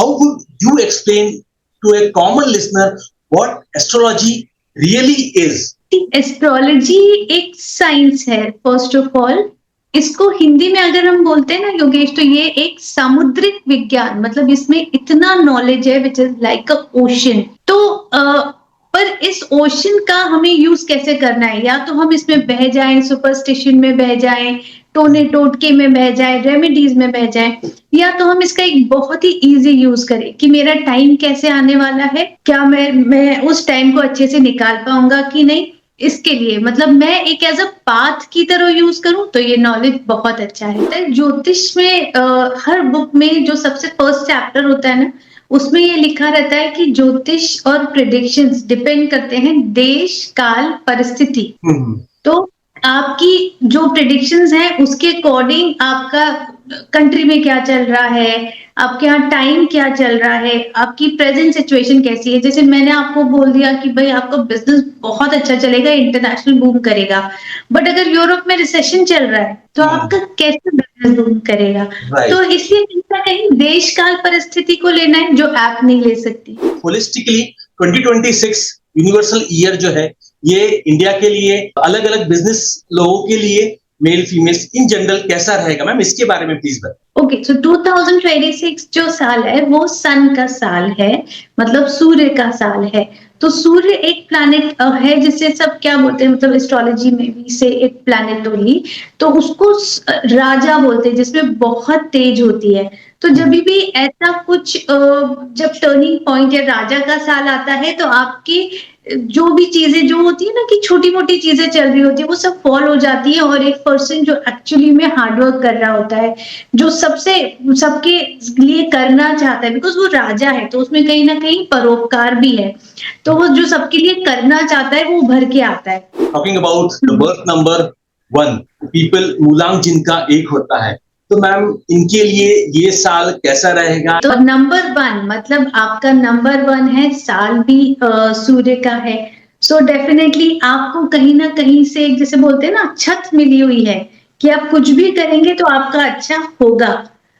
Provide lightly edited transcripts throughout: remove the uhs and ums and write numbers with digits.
how would you explain to a common listener what astrology really is? Astrology एक science है first of all. इसको हिंदी में अगर हम बोलते हैं ना योगेश, तो ये एक सामुद्रिक विज्ञान, मतलब इसमें इतना नॉलेज है which is like a ocean. तो पर इस ओशन का हमें यूज कैसे करना है, या तो हम इसमें बह जाएं, सुपरस्टिशन में बह जाएं, टोने टोटके में बह जाए, रेमेडीज में बह जाए, या तो हम इसका एक बहुत ही इजी यूज करें कि मेरा टाइम कैसे आने वाला है, क्या मैं उस टाइम को अच्छे से निकाल पाऊंगा कि नहीं। इसके लिए मतलब मैं एक एज अ पाथ की तरह यूज करूं तो ये नॉलेज बहुत अच्छा है। ज्योतिष में हर बुक में जो सबसे फर्स्ट चैप्टर होता है ना, उसमें ये लिखा रहता है कि ज्योतिष और प्रेडिक्शंस डिपेंड करते हैं देश काल परिस्थिति। तो आपकी जो प्रेडिक्शंस हैं उसके अकॉर्डिंग आपका कंट्री में क्या चल रहा है, आपके यहाँ टाइम क्या चल रहा है, आपकी प्रेजेंट सिचुएशन कैसी है। जैसे मैंने आपको बोल दिया कि भाई आपका बिजनेस बहुत अच्छा चलेगा, इंटरनेशनल बूम करेगा, बट अगर यूरोप में रिसेशन चल रहा है तो आपका कैसे बिजनेस बूम करेगा। तो इसलिए कहीं ना कहीं देश काल परिस्थिति को लेना है जो ऐप नहीं ले सकती। होलिस्टिकली 2026 यूनिवर्सल ईयर जो है ये इंडिया के लिए, अलग अलग बिजनेस लोगों के लिए, मेल फीमेल्स इन जनरल कैसा रहेगा मैम, इसके बारे में प्लीज बताइए। ओके, सो 2026 जो साल है वो सन का साल है, मतलब सूर्य का साल है। तो सूर्य एक प्लैनेट है जिसे सब क्या बोलते हैं, मतलब एस्ट्रोलॉजी में भी से एक प्लैनेट होगी, तो उसको राजा बोलते हैं, जिसमें बहुत तेज होती है। तो जब भी ऐसा कुछ जब टर्निंग पॉइंट या राजा का साल आता है तो आपकी जो भी चीजें जो होती है ना कि छोटी मोटी चीजें चल रही होती है वो सब फॉल हो जाती है, और एक पर्सन जो एक्चुअली में हार्डवर्क कर रहा होता है, जो सबके लिए करना चाहता है, बिकॉज वो राजा है तो उसमें कहीं ना कहीं परोपकार भी है, तो वो जो सबके लिए करना चाहता है वो उभर के आता है। Talking about the birth number 1 people, मूलांक जिनका 1 होता है, तो मैम इनके लिए ये साल कैसा रहेगा? तो नंबर 1 मतलब आपका नंबर 1 है, साल भी सूर्य का है। सो डेफिनेटली आपको कहीं ना कहीं से, जैसे बोलते हैं ना, छत मिली हुई है कि आप कुछ भी करेंगे तो आपका अच्छा होगा।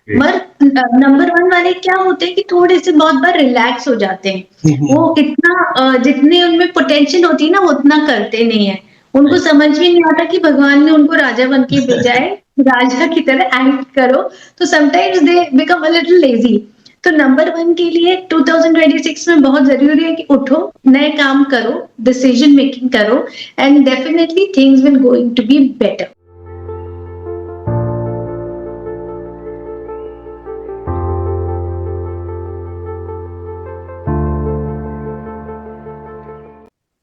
पर नंबर 1 वाले क्या होते हैं कि थोड़े से बहुत बार रिलैक्स हो जाते हैं। वो इतना जितने उनमें पोटेंशियल होती है ना उतना करते नहीं है। उनको समझ भी नहीं आता कि भगवान ने उनको राजा बन के भेजा है, राजा की तरह एक्ट करो। तो sometimes they become a little lazy. तो नंबर 1 के लिए 2026 में बहुत जरूरी है कि उठो, नए काम करो, डिसीजन मेकिंग करो, and definitely things will going to be better.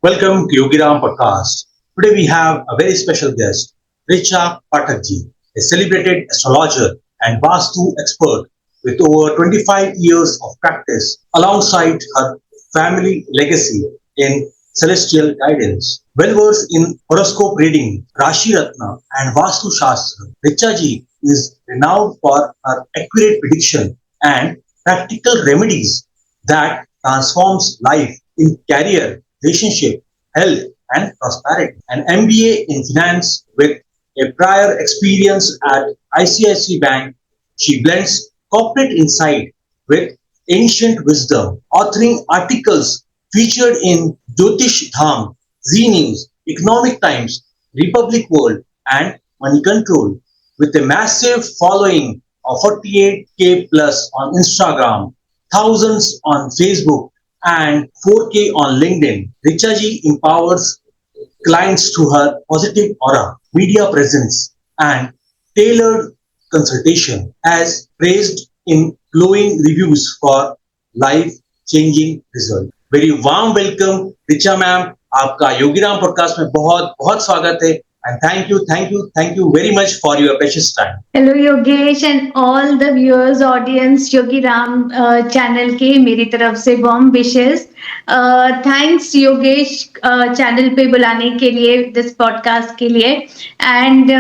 Welcome to Yogiram Podcast. Today we have a very special guest, Richa Pathakji, a celebrated astrologer and Vastu expert with over 25 years of practice alongside her family legacy in celestial guidance. Well versed in horoscope reading, Rashi Ratna and Vastu Shastra, Richa ji is renowned for her accurate prediction and practical remedies that transforms life in career, relationship, health, and prosperity. An MBA in finance with a prior experience at ICICI Bank, she blends corporate insight with ancient wisdom, authoring articles featured in Jyotish Dham, Z News, Economic Times, Republic World, and Money Control. With a massive following of 48K plus on Instagram, thousands on Facebook, and 4K on LinkedIn, Richa ji empowers clients through her positive aura, media presence, and tailored consultation, as praised in glowing reviews for life-changing results. Very warm welcome, Richa ma'am. आपका Yogiram podcast में बहुत बहुत स्वागत है, and thank you very much for your precious time. Hello Yogesh and all the viewers, audience, Yogiram channel के मेरी तरफ से warm wishes. Thanks Yogesh channel पे बुलाने के लिए, दिस पॉडकास्ट के लिए, एंड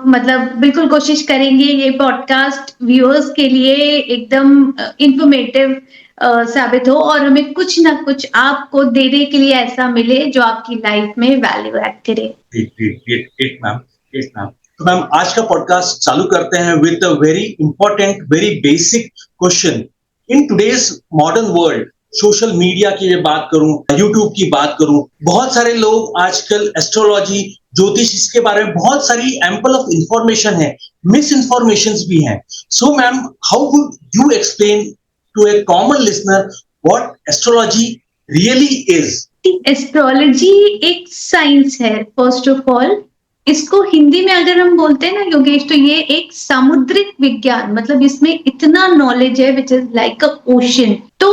मतलब बिल्कुल कोशिश करेंगे ये पॉडकास्ट व्यूअर्स के लिए एकदम इंफॉर्मेटिव साबित हो, और हमें कुछ ना कुछ आपको देने के लिए ऐसा मिले जो आपकी लाइफ में वैल्यू ऐड करे। Great ma'am, great ma'am. तो मैम आज का पॉडकास्ट चालू करते हैं with a very important, very basic question in today's modern world, social media की मैं बात करूं, यूट्यूब की बात करूं, बहुत सारे लोग आजकल एस्ट्रोलॉजी, ज्योतिष, इसके बारे में बहुत सारी एम्पल ऑफ इंफॉर्मेशन है, मिस इन्फॉर्मेशन भी हैं. So ma'am, how would you explain to a common listener what astrology really is? Astrology एक साइंस है फर्स्ट ऑफ ऑल. इसको हिंदी में अगर हम बोलते हैं ना योगेश, तो ये एक सामुद्रिक विज्ञान, मतलब इसमें इतना नॉलेज है which is like a ocean. तो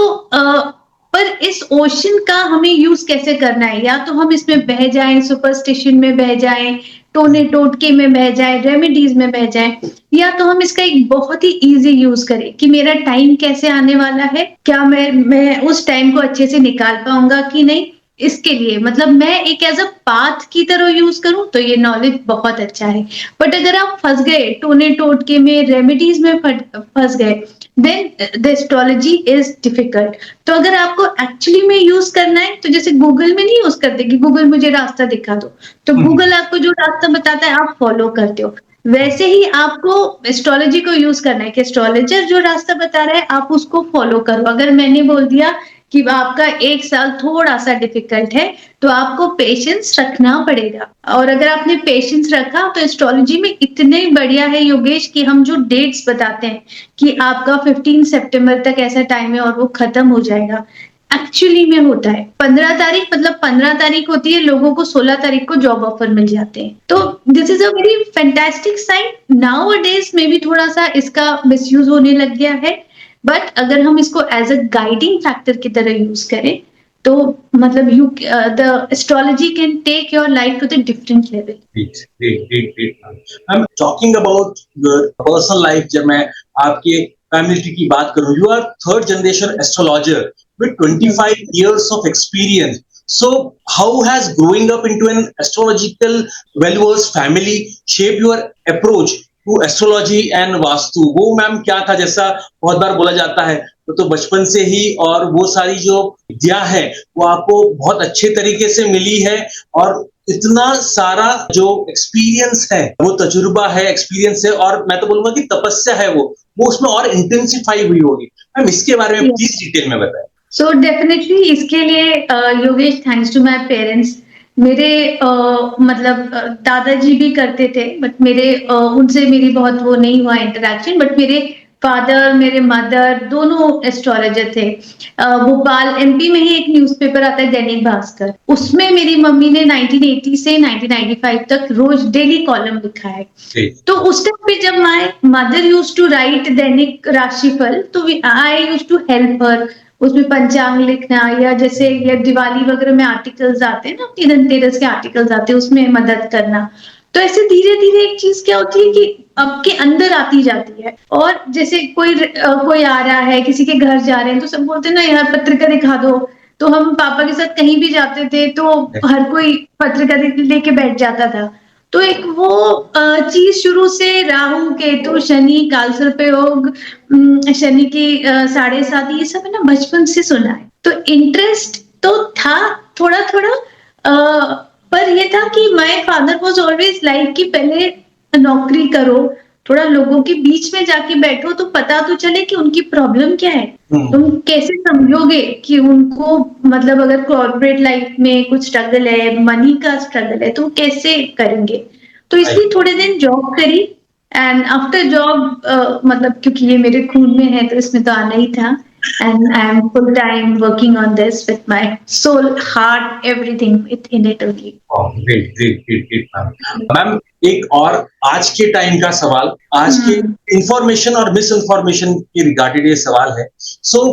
पर इस ओशन का हमें यूज कैसे करना है? या तो हम इसमें बह जाएं, सुपरस्टिशन में बह जाएं, टोने टोटके में बह जाएं, रेमेडीज में बह जाएं, या तो हम इसका एक बहुत ही इजी यूज करें कि मेरा टाइम कैसे आने वाला है, क्या मैं उस टाइम को अच्छे से निकाल पाऊंगा कि नहीं. इसके लिए मतलब मैं एक एज अ पाथ की तरह यूज करूं तो ये नॉलेज बहुत अच्छा है. बट अगर आप फंस गए टोने टोटके में, रेमेडीज में फंस गए, then the astrology is difficult. तो अगर आपको एक्चुअली में यूज करना है, तो जैसे गूगल में नहीं यूज करते कि गूगल मुझे रास्ता दिखा दो, तो गूगल आपको जो रास्ता बताता है आप फॉलो करते हो. वैसे ही आपको एस्ट्रोलॉजी को यूज करना है कि एस्ट्रोलॉजर जो रास्ता बता रहा है आप उसको फॉलो करो. अगर मैंने बोल दिया कि आपका 1 साल थोड़ा सा डिफिकल्ट है, तो आपको पेशेंस रखना पड़ेगा. और अगर आपने पेशेंस रखा तो एस्ट्रोलॉजी में इतने बढ़िया है योगेश कि हम जो डेट्स बताते हैं कि आपका 15 सितंबर तक ऐसा टाइम है और वो खत्म हो जाएगा, एक्चुअली में होता है 15 तारीख, मतलब 15 तारीख होती है, लोगों को 16 तारीख को जॉब ऑफर मिल जाते हैं. तो this is a very fantastic sign. Nowadays में भी थोड़ा सा इसका मिसयूज होने लग गया है, बट अगर हम इसको एज अ गाइडिंग फैक्टर की तरह यूज करें तो मतलब the astrology can take your life to the different level. I am talking about your personal life. जब मैं आपके फैमिली ट्री की बात करूं, you are third generation astrologer with 25 years of experience. So, how has growing up into an astrological well-versed family shaped your approach to astrology and vastu? वो ma'am क्या था? जैसा बहुत बार बोला जाता है, तो बचपन से ही, और वो सारी जो विद्या है वो आपको बहुत अच्छे तरीके से मिली है, और इतना सारा जो एक्सपीरियंस है, वो तजुर्बा है, एक्सपीरियंस है, और मैं तो बोलूंगा कि तपस्या है, वो उसमें और इंटेंसिफाई हुई होगी. मैम, इसके बारे में प्लीज डिटेल में बताएं. सो डेफिनेटली इसके लिए Yogesh, thanks to my parents. मेरे मतलब दादाजी भी करते थे, बट मेरे उनसे मेरी बहुत वो नहीं हुआ इंटरेक्शन. बट मेरे फादर, मेरे मदर दोनों एस्ट्रोलॉजर थे. भोपाल एमपी में ही एक न्यूज़पेपर आता है दैनिक भास्कर, उसमें मेरी मम्मी ने 1980 से 1995 तक रोज डेली कॉलम लिखा है. तो उस टाइम पे जब my mother used to write दैनिक राशिफल, तो I used to help her. उसमें पंचांग लिखना, या जैसे ये दिवाली वगैरह में आर्टिकल्स आते हैं ना, धनतेरस के आर्टिकल्स आते हैं, उसमें मदद करना. तो ऐसे धीरे धीरे एक चीज क्या होती है कि आपके अंदर आती जाती है. और जैसे कोई आ रहा है, किसी के घर जा रहे हैं, तो सब बोलते हैं ना यार पत्रिका दिखा दो. तो हम पापा के साथ कहीं भी जाते थे तो हर कोई पत्रिका लेके बैठ जाता था. तो एक वो चीज शुरू से राहु केतु शनि कालसर्प योग, शनि की 7.5, ये सब है ना बचपन से सुना है. तो इंटरेस्ट तो था थोड़ा थोड़ा, पर ये था कि my father was always like कि पहले नौकरी करो, थोड़ा लोगों के बीच में जाके बैठो तो पता तो चले कि उनकी प्रॉब्लम क्या है. तुम कैसे समझोगे कि उनको, मतलब अगर कॉर्पोरेट लाइफ में कुछ स्ट्रगल है, मनी का स्ट्रगल है, तो कैसे करेंगे. तो इसलिए थोड़े दिन जॉब करी, एंड आफ्टर जॉब मतलब क्योंकि ये मेरे खून में है तो इसमें तो आना ही था. And I am full time working on this with my soul, heart, everything in it only. Oh, great, ma'am. एक और आज के टाइम का सवाल, आज के इंफॉर्मेशन और मिस इन्फॉर्मेशन के रिगार्डेड ये सवाल है. So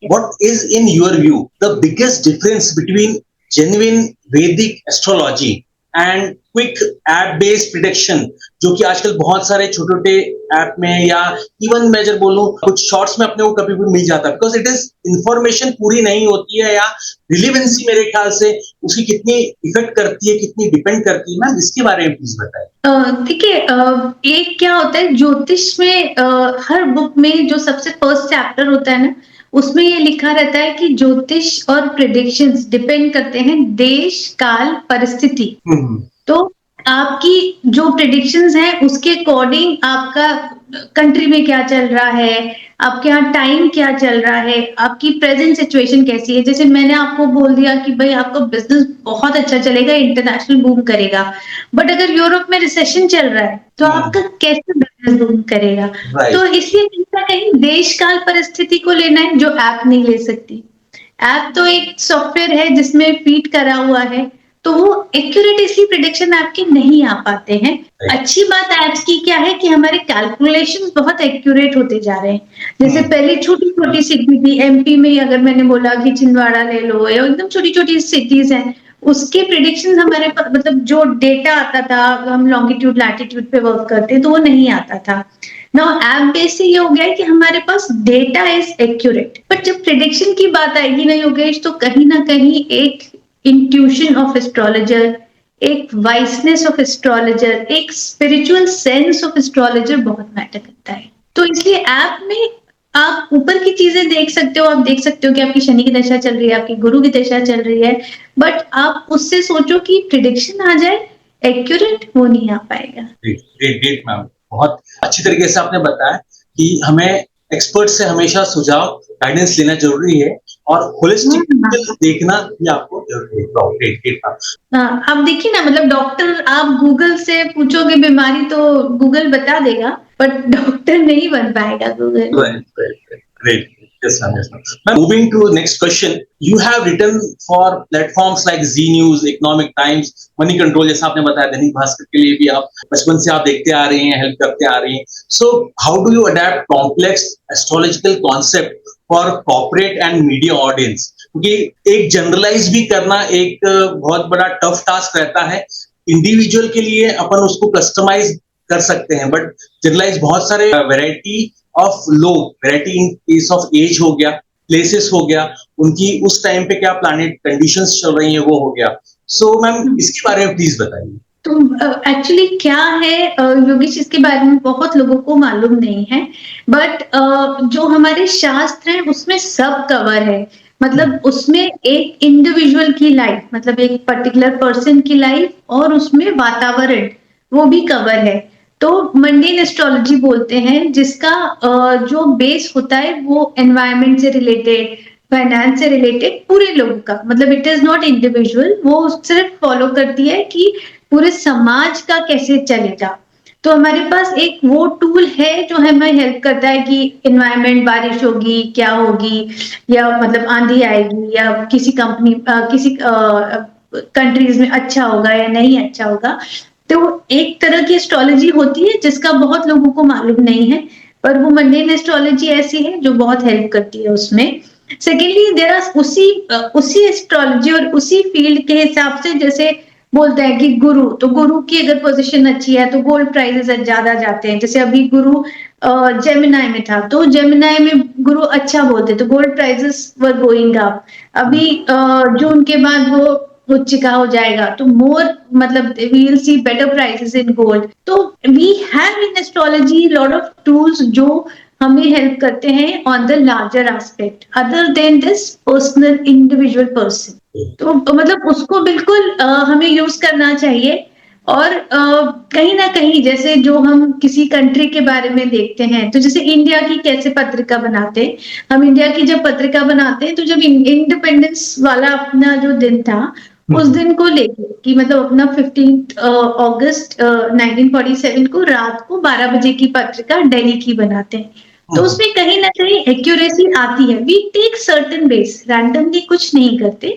what is in your view the biggest difference between genuine Vedic astrology and quick app based prediction, जो कि आजकल बहुत सारे छोटे छोटे ऐप में, या इवन मैं जब बोलूं कुछ शॉर्ट्स में अपने को कभी भी मिल जाता है, बिकॉज इट इज इंफॉर्मेशन पूरी नहीं होती है, या रिलेवेंसी मेरे ख्याल से उसकी कितनी इफेक्ट करती है, कितनी डिपेंड करती है. मैम, इसके बारे में प्लीज बताएं. देखिए, एक क्या होता है ज्योतिष में, हर बुक में जो सबसे फर्स्ट चैप्टर होता है ना, उसमें ये लिखा रहता है कि ज्योतिष और प्रेडिक्शंस डिपेंड करते हैं देश काल परिस्थिति. तो आपकी जो प्रेडिक्शंस हैं उसके अकॉर्डिंग आपका कंट्री में क्या चल रहा है, आपके यहाँ टाइम क्या चल रहा है, आपकी प्रेजेंट सिचुएशन कैसी है। जैसे मैंने आपको बोल दिया कि भाई आपका बिजनेस बहुत अच्छा चलेगा, इंटरनेशनल बूम करेगा, बट अगर यूरोप में रिसेशन चल रहा है तो आपका कैसे बिजनेस बूम करेगा। तो इसलिए कहीं ना कहीं देश काल परिस्थिति को लेना है, जो ऐप नहीं ले सकती। ऐप तो एक सॉफ्टवेयर है जिसमें फीड करा हुआ है, तो वो एक्यूरेट इसलिए प्रिडिक्शन आपके नहीं आ पाते हैं। अच्छी बात ऐप्स की क्या है कि हमारे कैलकुलेशंस बहुत एक्यूरेट होते जा रहे हैं। जैसे पहले छोटी छोटी सिटी थी, एमपी में अगर मैंने बोला कि छिंदवाड़ा ले लो, या एकदम छोटी छोटी सिटीज हैं, उसके प्रिडिक्शन हमारे मतलब जो डेटा आता था, हम लॉन्गिट्यूड लैटिट्यूड पे वर्क करते तो वो नहीं आता था। नाउ ऐप बेस से ये हो गया है कि हमारे पास डेटा इज एक्यूरेट, बट जब प्रिडिक्शन की बात आएगी ना योगेश, तो कहीं ना कहीं एक इंट्यूशन ऑफ एस्ट्रोलॉजर, एक वाइसनेस ऑफ एस्ट्रोलॉजर, एक स्पिरिचुअल सेंस ऑफ एस्ट्रोलॉजर बहुत मैटर करता है। तो इसलिए ऐप में आप ऊपर की चीजें देख सकते हो, आप देख सकते हो कि आपकी शनि की दशा चल रही है, आपकी गुरु की दशा चल रही है, बट आप उससे सोचो कि प्रिडिक्शन आ जाए एक्यूरेट, वो नहीं आ पाएगा। ग्रेट मैम, बहुत अच्छी तरीके से आपने बताया कि हमें एक्सपर्ट से हमेशा सुझाव गाइडेंस लेना जरूरी है और होलिस्टिक देखना भी आपको जरूरी है। आप देखिए ना, मतलब डॉक्टर, आप गूगल से पूछोगे बीमारी तो गूगल बता देगा, बट डॉक्टर नहीं बन पाएगा Google. Great. Yes, ma'am. Yes, ma'am. Ma'am, moving to the next question. You have written for platforms like Z News, Economic Times, Money Control, जैसा आपने बताया, दैनिक भास्कर के लिए भी आप बचपन से आप देखते आ रही हैं, हेल्प करते आ रही हैं. So, how do you adapt complex astrological concept for corporate and media audience? क्योंकि एक जनरलाइज भी करना एक बहुत बड़ा टफ टास्क रहता है. इंडिविजुअल के लिए अपन उसको कस्टमाइज कर सकते हैं, बट जनरलाइज बहुत सारे वेराइटी ऑफ लोग, variety in case of age हो गया, प्लेसेस हो गया, उनकी उस टाइम पे क्या प्लैनेट कंडीशंस चल रही हैं वो हो गया. सो मैम इसके बारे में प्लीज बताइए. तो एक्चुअली क्या है योगेश, इसके बारे में बहुत लोगों को मालूम नहीं है, बट जो हमारे शास्त्र हैं उसमें सब कवर है। मतलब उसमें एक इंडिविजुअल की लाइफ, मतलब एक पर्टिकुलर पर्सन की लाइफ और उसमें वातावरण वो भी कवर है। तो मंडेन एस्ट्रोलॉजी बोलते हैं, जिसका जो बेस होता है वो एनवायरनमेंट से रिलेटेड, फाइनेंस से रिलेटेड, पूरे लोगों का, मतलब इट इज नॉट इंडिविजुअल। वो सिर्फ फॉलो करती है कि पूरे समाज का कैसे चलेगा। तो हमारे पास एक वो टूल है जो हमें हेल्प करता है कि एनवायरनमेंट, बारिश होगी क्या होगी, या मतलब आंधी आएगी, या किसी कंपनी किसी कंट्रीज में अच्छा होगा या नहीं अच्छा होगा। तो एक तरह की एस्ट्रोलॉजी होती है जिसका बहुत लोगों को मालूम नहीं है, पर वो मंडेन एस्ट्रोलॉजी ऐसी है जो बहुत हेल्प करती है उसमें। सेकेंडली देयर आर उसी एस्ट्रोलॉजी और उसी फील्ड के हिसाब से, जैसे बोलते हैं कि गुरु, तो गुरु की अगर पोजीशन अच्छी है तो गोल्ड प्राइजेस ज्यादा जाते हैं। जैसे अभी गुरु जेमिनाई में था, तो जेमिनाई में गुरु अच्छा बोलते तो gold prices were going up. अभी जून के बाद वो उच्चिका हो जाएगा तो मोर, मतलब we will see better prices in gold. तो we have in astrology lot of tools जो हमें हेल्प करते हैं on the larger aspect other than this personal individual person. तो मतलब उसको बिल्कुल हमें यूज करना चाहिए। और कहीं ना कहीं जैसे जो हम किसी कंट्री के बारे में देखते हैं, तो जैसे इंडिया की कैसे पत्रिका बनाते हैं, हम इंडिया की जब पत्रिका बनाते हैं तो जब इंडिपेंडेंस वाला अपना जो दिन था उस दिन को लेके कि मतलब अपना 15 अगस्त 1947 को रात को 12 बजे की पत्रिका दिल्ली की बनाते हैं। तो उसमें कहीं ना कहीं एक्यूरेसी आती है। We take certain base, randomly कुछ नहीं करते।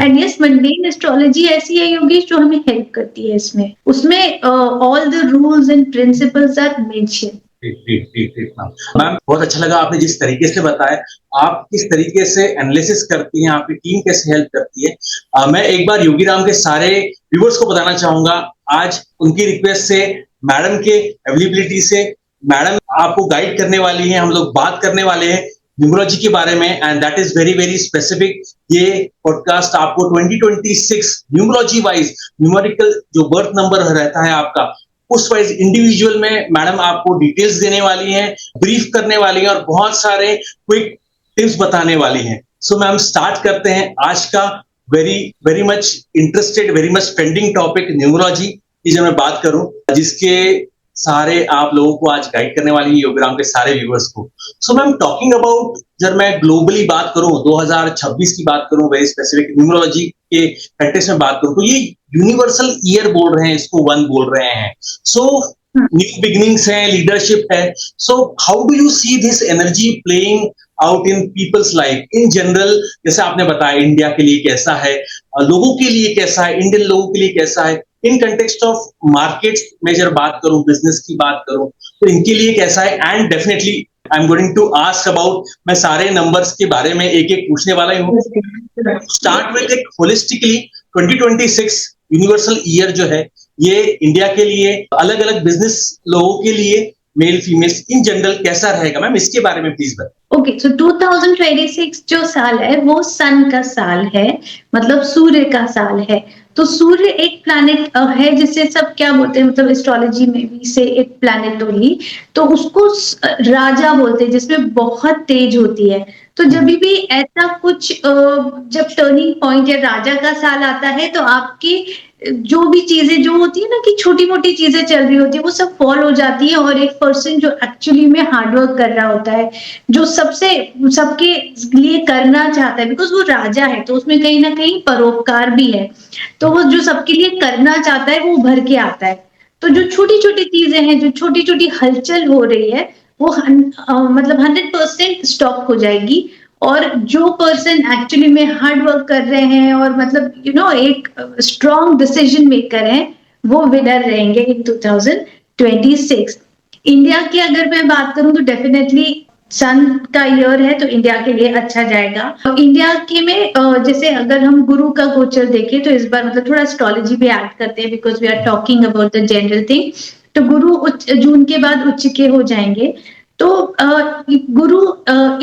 एंड यस, मंडेन एस्ट्रोलॉजी ऐसी है योगेश जो हमें हेल्प करती है इसमें। उसमें all the rules and principles are mention. Ma'am बहुत अच्छा लगा आपने जिस तरीके से बताया, आप किस तरीके से एनालिसिस करती हैं, आपकी टीम कैसे हेल्प करती है। मैं एक बार योगीराम के सारे व्यूअर्स को बताना चाहूंगा, आज उनकी रिक्वेस्ट से, मैडम के अवेलेबिलिटी से, मैडम आपको गाइड करने वाली हैं, हम लोग बात करने वाले हैं न्यूमरोलॉजी के बारे में, and that is very very specific. ये पॉडकास्ट आपको 2026 न्यूमरोलॉजी वाइज, न्यूमेरिकल जो बर्थ नंबर रहता है आपका, उस वाइज इंडिविजुअल में मैडम आपको डिटेल्स देने वाली हैं, ब्रीफ करने वाली हैं और बहुत सारे क्विक टिप्स बताने वाली हैं। सो मैम स्टार्ट करते हैं आज का very very much interested, very much trending topic numerology की, जब मैं बात करूं जिसके सारे आप लोगों को आज गाइड करने वाली है, योगराम के सारे व्यूअर्स को। सो मैम, टॉकिंग अबाउट, जब मैं ग्लोबली बात करूं, 2026 की बात करूं, वेरी स्पेसिफिक न्यूमरोलॉजी के कंटेक्स्ट में बात करूं, तो ये यूनिवर्सल ईयर बोल रहे हैं, इसको वन बोल रहे हैं। सो न्यू बिगिनिंग्स है, लीडरशिप है। So how do you see this energy playing out in people's life in general? जैसे आपने बताया इंडिया के लिए कैसा है, लोगों के लिए कैसा है, इंडियन लोगों के लिए कैसा है, इन कंटेक्स्ट ऑफ मार्केट्स में जब बात करूं, बिजनेस की बात करूं, तो इनके लिए कैसा है? And definitely I am going to ask about, मैं सारे नंबर्स के बारे में एक एक पूछने वाला ही हूँ। स्टार्ट विद एक होलिस्टिकली 2026 यूनिवर्सल ईयर जो है, ये इंडिया के लिए, अलग अलग बिजनेस लोगों के लिए, मेल फीमेल्स इन जनरल कैसा रहेगा मैम, इसके बारे में प्लीज बताइए। ओके, सो 2026 जो साल है वो सन का साल है, मतलब सूर्य का साल है। तो सूर्य एक प्लैनेट है जिसे सब क्या बोलते हैं, मतलब एस्ट्रोलॉजी में भी से एक प्लैनेट होगी, तो उसको राजा बोलते हैं, जिसमें बहुत तेज होती है। तो जब भी ऐसा कुछ जब टर्निंग पॉइंट या राजा का साल आता है, तो आपकी जो भी चीजें जो होती है ना, कि छोटी मोटी चीजें चल रही होती है, वो सब फॉल हो जाती है, और एक पर्सन जो एक्चुअली में हार्डवर्क कर रहा होता है, जो सबसे सबके लिए करना चाहता है, बिकॉज वो राजा है, तो उसमें कहीं ना कहीं परोपकार भी है, तो वो जो सबके लिए करना चाहता है वो उभर के आता है। तो जो छोटी छोटी चीजें हैं, जो छोटी छोटी हलचल हो रही है, वो मतलब 100% स्टॉप हो जाएगी, और जो पर्सन एक्चुअली में हार्ड वर्क कर रहे हैं और मतलब एक स्ट्रॉन्ग डिसीजन मेकर हैं, वो विनर रहेंगे इन 2026। इंडिया की अगर मैं बात करूं तो डेफिनेटली सन का ईयर है, तो इंडिया के लिए अच्छा जाएगा। इंडिया के में जैसे अगर हम गुरु का गोचर देखें, तो इस बार मतलब थोड़ा एस्ट्रोलॉजी भी ऐड करते हैं, because we are talking about the general thing. तो गुरु जून के बाद उच्च के हो जाएंगे। तो गुरु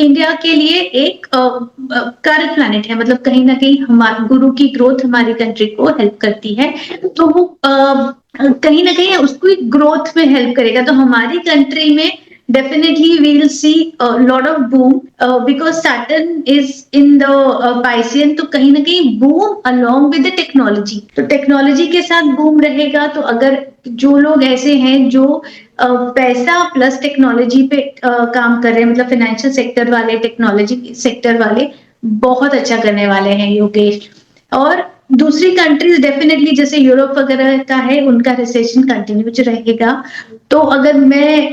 इंडिया के लिए एक कारक प्लैनेट है, मतलब कहीं ना कहीं हमारे गुरु की ग्रोथ हमारी कंट्री को हेल्प करती है, तो वो कहीं ना कहीं उसको ग्रोथ में हेल्प करेगा। तो हमारी कंट्री में definitely we'll see a lot of boom because Saturn is in the Piscean, तो कहीं ना कहीं boom along with the technology, तो टेक्नोलॉजी के साथ boom रहेगा। तो अगर जो लोग ऐसे हैं जो पैसा प्लस टेक्नोलॉजी पे काम कर रहे हैं, मतलब फाइनेंशियल सेक्टर वाले, टेक्नोलॉजी सेक्टर वाले, बहुत अच्छा करने वाले हैं योगेश। और दूसरी कंट्रीज डेफिनेटली जैसे यूरोप वगैरह का है, उनका रिसेशन कंटिन्यू रहेगा। तो अगर मैं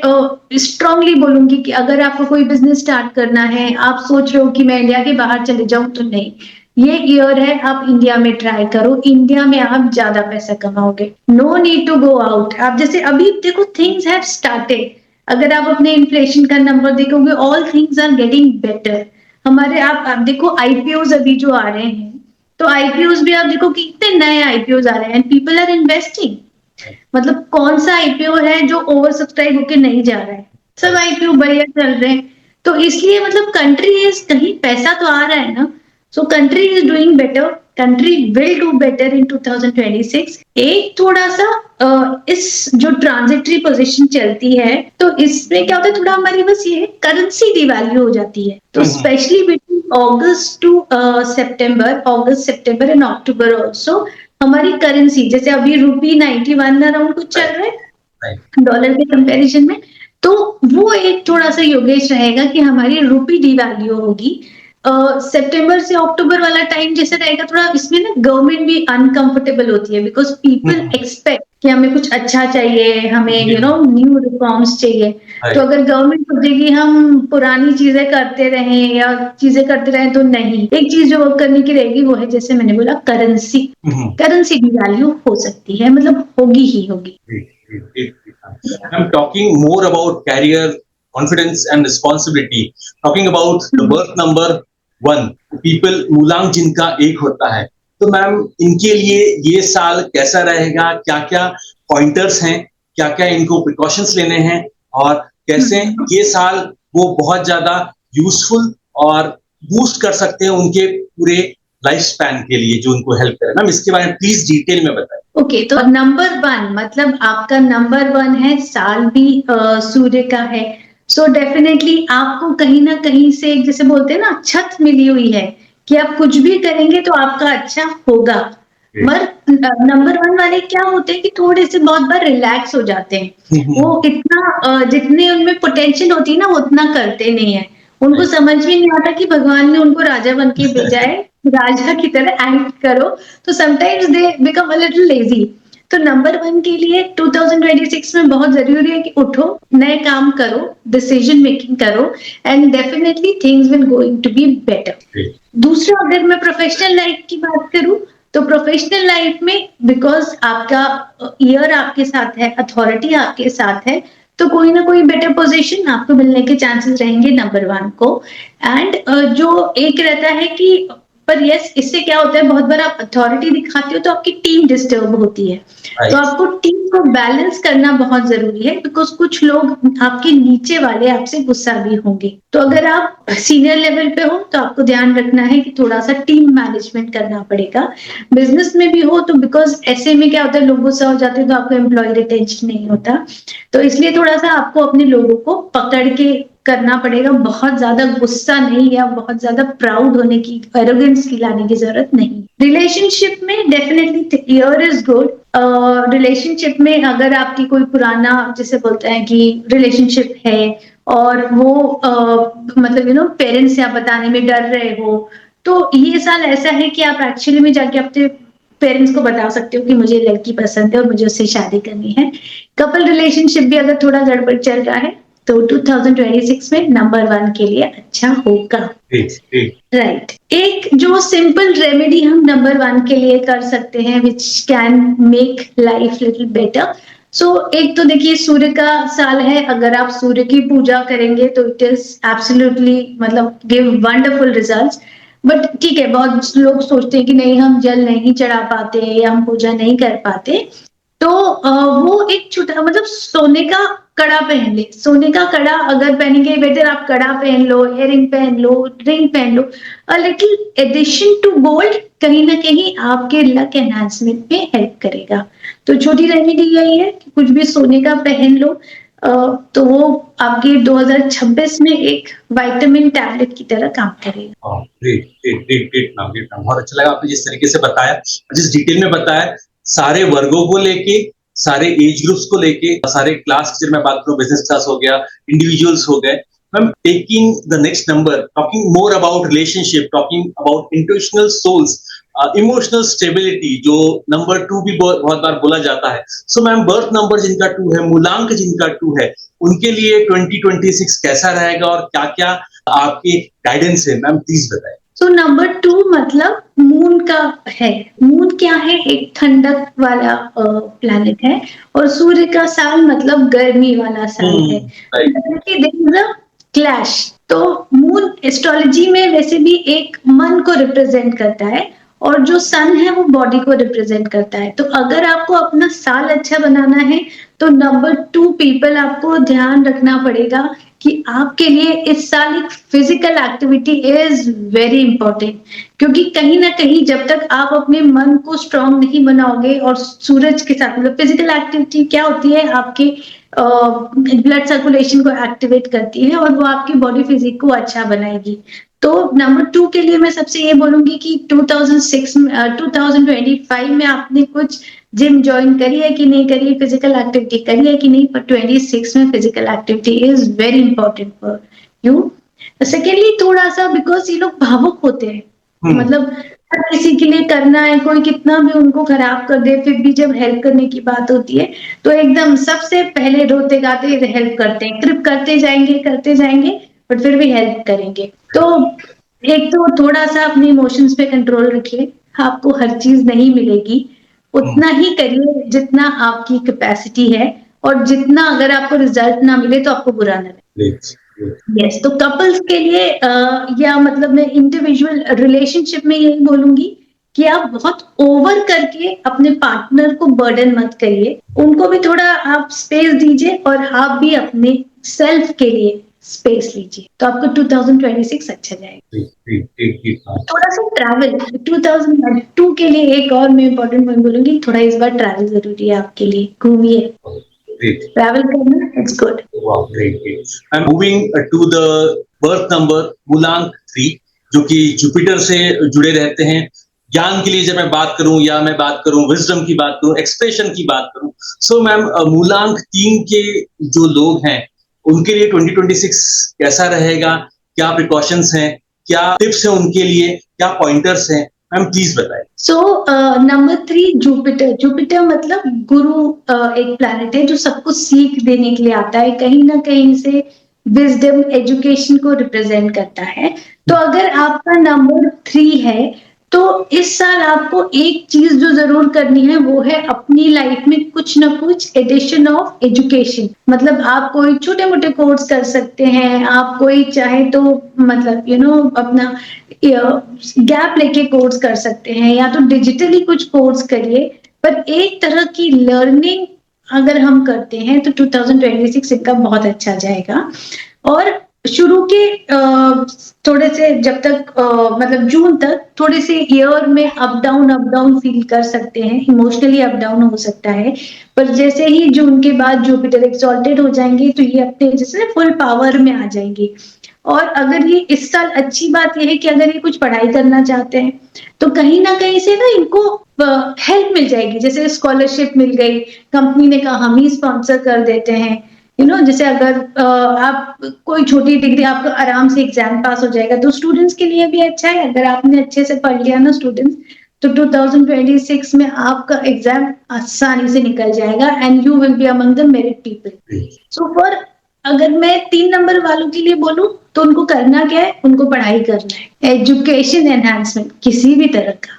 स्ट्रांगली बोलूंगी कि अगर आपको कोई बिजनेस स्टार्ट करना है, आप सोच रहे हो कि मैं इंडिया के बाहर चले जाऊं, तो नहीं, ये ईयर है, आप इंडिया में ट्राई करो, इंडिया में आप ज्यादा पैसा कमाओगे। No need to go out. आप जैसे अभी देखो, थिंग्स हैव स्टार्टेड। अगर आप अपने इन्फ्लेशन का नंबर देखोगे, all things are getting better. हमारे आप देखो आईपीओज अभी जो आ रहे हैं, तो आईपीओज भी आप देखो कि कितने नए आईपीओज आ रहे हैं, एंड पीपल आर इन्वेस्टिंग। मतलब कौन सा आईपीओ है जो ओवर सब्सक्राइब होकर नहीं जा रहा है, सब आईपीओ बढ़िया चल रहे हैं। तो इसलिए मतलब कंट्री इज, कहीं पैसा तो आ रहा है ना, सो country is doing better, country will do better in 2026। एक थोड़ा सा इस जो ट्रांजिटरी पोजीशन चलती है, तो इसमें क्या होता है, थोड़ा हमारी बस ये करेंसी डिवैल्यू हो जाती है। तो स्पेशली बिटवीन ऑगस्ट टू सितंबर, ऑगस्ट सितंबर एंड अक्टूबर ऑल्सो, हमारी करेंसी जैसे अभी रुपी 91 अराउंड कुछ चल रहा है डॉलर के कंपैरिजन में, तो वो एक थोड़ा सा योगेश रहेगा कि हमारी रुपी डिवैल्यू होगी। सितंबर से अक्टूबर वाला टाइम जैसे रहेगा, थोड़ा इसमें ना गवर्नमेंट भी अनकंफर्टेबल होती है, बिकॉज पीपल एक्सपेक्ट कि हमें कुछ अच्छा चाहिए, हमें न्यू रिफॉर्म्स चाहिए। तो अगर गवर्नमेंट सोचेगी हम पुरानी चीजें करते रहें या चीजें करते रहें, तो नहीं, एक चीज जो वर्क करने की रहेगी वो है, जैसे मैंने बोला, करेंसी। करेंसी की वैल्यू हो सकती है, मतलब होगी ही होगी। I'm talking more about career, confidence and responsibility. Talking about the birth number 1, people मूलांक जिनका 1 होता है, तो मैम इनके लिए ये साल कैसा रहेगा? क्या क्या पॉइंटर्स हैं, क्या क्या इनको प्रिकॉशंस लेने हैं, और कैसे ये साल वो बहुत ज्यादा यूजफुल और बूस्ट कर सकते हैं उनके पूरे लाइफ स्पैन के लिए, जो उनको हेल्प करे? मैम इसके बारे में प्लीज डिटेल में बताएं। ओके, तो नंबर 1 मतलब आपका नंबर 1 है, साल भी सूर्य का है, सो डेफिनेटली आपको कहीं ना कहीं से, जैसे बोलते हैं ना, छत मिली हुई है कि आप कुछ भी करेंगे तो आपका अच्छा होगा। मगर नंबर 1 वाले क्या होते हैं कि थोड़े से बहुत बार रिलैक्स हो जाते हैं। वो इतना जितने उनमें पोटेंशियल होती है ना, वो उतना करते नहीं है। उनको समझ भी नहीं आता कि भगवान ने उनको राजा बन के भेजा है, राजा की तरह एक्ट करो, तो sometimes they become a little lazy. तो नंबर 1 के लिए 2026 में बहुत जरूरी है कि उठो, नए काम करो, डिसीजन मेकिंग करो, and definitely things will going to be better. दूसरा, अगर मैं प्रोफेशनल लाइफ की बात करूं, तो प्रोफेशनल लाइफ में बिकॉज आपका ईयर आपके साथ है, अथॉरिटी आपके साथ है, तो कोई ना कोई बेटर पोजीशन आपको मिलने के चांसेस रहेंगे नंबर 1 को। एंड जो एक रहता है कि पर यस, इससे क्या होता है, बहुत बार आप अथॉरिटी दिखाते हो तो आपकी टीम डिस्टर्ब होती है। तो आपको टीम को बैलेंस करना बहुत जरूरी है, बिकॉज कुछ लोग आपके नीचे वाले आपसे गुस्सा भी होंगे। तो अगर आप सीनियर लेवल पे हो तो आपको ध्यान रखना है कि थोड़ा सा टीम मैनेजमेंट करना पड़ेगा। बिजनेस में भी हो तो बिकॉज ऐसे में क्या होता है, लोग गुस्सा हो जाते हैं तो आपको एम्प्लॉय रिटेंशन नहीं होता, तो इसलिए थोड़ा सा आपको अपने लोगों को पकड़ के करना पड़ेगा। बहुत ज्यादा गुस्सा नहीं या बहुत ज्यादा प्राउड होने की, एरोगेंस की लाने की जरूरत नहीं। रिलेशनशिप में definitely year is good. Relationship में अगर आपकी कोई पुराना, जैसे बोलते हैं कि रिलेशनशिप है और वो मतलब पेरेंट्स या बताने में डर रहे हो, तो ये साल ऐसा है कि आप एक्चुअली में जाके अपने पेरेंट्स को बता सकते हो कि मुझे लड़की पसंद है और मुझे उससे शादी करनी है। कपल रिलेशनशिप भी अगर थोड़ा गड़बड़ चल रहा है तो 2026 में नंबर 1 के लिए अच्छा होगा। राइट। एक जो सिंपल रेमेडी हम नंबर 1 के लिए कर सकते हैं which can make life little better. So एक तो देखिए, सूर्य का साल है, अगर आप सूर्य की पूजा करेंगे तो इट इज एब्सोल्युटली मतलब गिव वंडरफुल रिजल्ट्स। बट ठीक है, बहुत लोग सोचते हैं कि नहीं, हम जल नहीं चढ़ा पाते या हम पूजा नहीं कर पाते, तो वो एक छोटा मतलब सोने का कड़ा पहन ले। सोने का कड़ा अगर पहनेंगे, बेटर आप कड़ा पहन लो, इयररिंग पहन लो, रिंग पहन लो, a little addition to gold कहीं ना कहीं आपके लक एनहांसमेंट में हेल्प करेगा। तो छोटी रेमेडी यही है कि कुछ भी सोने का पहन लो, तो वो आपके 2026 में एक विटामिन टैबलेट की तरह काम करेगा। ग्रेट ग्रेट ग्रेट ग्रेट नाम, ग्रेट नाम, बहुत अच्छा लगा आपने जिस तरीके से बताया, जिस डिटेल में बताया, सारे वर्गों को लेके, सारे एज ग्रुप्स को लेके, सारे क्लास की मैं बात करूं, बिजनेस क्लास हो गया, इंडिविजुअल्स हो गए। Ma'am, taking the next number, talking more about relationship, talking about international souls, emotional stability, जो नंबर 2 भी बहुत बार बोला जाता है। सो मैम, बर्थ नंबर जिनका 2 है, मूलांक जिनका 2 है, उनके लिए 2026 कैसा रहेगा और क्या क्या आपकी गाइडेंस है मैम, प्लीज बताएं। तो नंबर 2 मतलब मून का है। मून क्या है? एक ठंडक वाला प्लैनेट है, और सूर्य का साल मतलब गर्मी वाला साल है। क्लैश। तो मून एस्ट्रोलॉजी में वैसे भी एक मन को रिप्रेजेंट करता है, और जो सन है वो बॉडी को रिप्रेजेंट करता है। तो अगर आपको अपना साल अच्छा बनाना है तो नंबर 2 पीपल आपको ध्यान रखना पड़ेगा कि आपके लिए इस साल एक physical activity is very important, क्योंकि कहीं ना कहीं जब तक आप अपने मन को स्ट्रांग नहीं बनाओगे, और सूरज के साथ मतलब फिजिकल एक्टिविटी क्या होती है, आपके ब्लड सर्कुलेशन को एक्टिवेट करती है और वो आपकी बॉडी फिजिक को अच्छा बनाएगी। तो नंबर 2 के लिए मैं सबसे ये बोलूंगी कि 2025 में आपने कुछ जिम ज्वाइन करी है कि नहीं करी है, फिजिकल एक्टिविटी करी है कि नहीं, पर 26 में physical activity is very important for you. Secondly, थोड़ा सा बिकॉज ये लोग भावुक होते हैं, मतलब हर किसी के लिए करना है, कोई कितना भी उनको खराब कर दे, फिर भी जब हेल्प करने की बात होती है तो एकदम सबसे पहले रोते गाते हेल्प करते हैं, कृप करते जाएंगे बट फिर भी हेल्प करेंगे। तो एक तो थोड़ा सा अपने इमोशंस पे कंट्रोल रखिए। आपको हर चीज नहीं मिलेगी, उतना ही करिए जितना आपकी कैपेसिटी है, और जितना अगर आपको रिजल्ट ना मिले तो आपको बुरा ना लगे। यस, तो कपल्स के लिए या मतलब मैं इंडिविजुअल रिलेशनशिप में यही बोलूंगी कि आप बहुत ओवर करके अपने पार्टनर को बर्डन मत करिए, उनको भी थोड़ा आप स्पेस दीजिए, और आप भी अपने सेल्फ के लिए स्पेस लीजिए, तो आपको 2026 अच्छा जाएगा। थोड़ा सा ट्रैवल 2002 के लिए एक और मैं इम्पोर्टेंट पॉइंट बोलूंगी, थोड़ा इस बार ट्रैवल जरूरी है आपके लिए, घूमिए, ट्रैवल करना, it's good. Wow, great, great. I'm moving to the birth number मूलांक 3, जो कि जुपिटर से जुड़े रहते हैं, ज्ञान के लिए जब मैं बात करूं या मैं बात करूं विजडम की बात करूं, एक्सप्रेशन की बात करूं, सो मैम मूलांक 3 के जो लोग हैं उनके लिए 2026 कैसा रहेगा? क्या प्रिकॉशंस हैं, क्या टिप्स हैं उनके लिए, क्या पॉइंटर्स हैं? मैम प्लीज बताएं। So number 3 Jupiter. जुपिटर मतलब गुरु, एक प्लैनेट है जो सबको सीख देने के लिए आता है, कहीं ना कहीं से विजडम एजुकेशन को रिप्रेजेंट करता है। तो अगर आपका नंबर 3 है तो इस साल आपको एक चीज जो जरूर करनी है वो है अपनी लाइफ में कुछ ना कुछ एडिशन ऑफ एजुकेशन। मतलब आप कोई छोटे मोटे कोर्स कर सकते हैं, आप कोई चाहे तो मतलब अपना गैप लेके कोर्स कर सकते हैं, या तो डिजिटली कुछ कोर्स करिए। पर एक तरह की लर्निंग अगर हम करते हैं तो 2026 इनका बहुत अच्छा जाएगा। और शुरू के थोड़े से जब तक मतलब जून तक थोड़े से ईयर में अप डाउन फील कर सकते हैं, इमोशनली अप डाउन हो सकता है। पर जैसे ही जून के बाद जुपिटर एक्सॉल्टेड हो जाएंगे तो ये अपने जैसे फुल पावर में आ जाएंगे। और अगर ये इस साल अच्छी बात यह है कि अगर ये कुछ पढ़ाई करना चाहते हैं तो कहीं ना कहीं से ना इनको हेल्प मिल जाएगी। जैसे स्कॉलरशिप मिल गई, कंपनी ने कहा हम ही स्पॉन्सर कर देते हैं। जैसे अगर आप कोई छोटी डिग्री, आपका आराम से एग्जाम पास हो जाएगा तो स्टूडेंट्स के लिए भी अच्छा है। अगर आपने अच्छे से पढ़ लिया ना स्टूडेंट्स, तो 2026 में आपका एग्जाम आसानी से निकल जाएगा and you will be among the merit people. So for अगर मैं 3 नंबर वालों के लिए बोलूं तो उनको करना क्या है, उनको पढ़ाई करना है, एजुकेशन एनहांसमेंट किसी भी तरह का।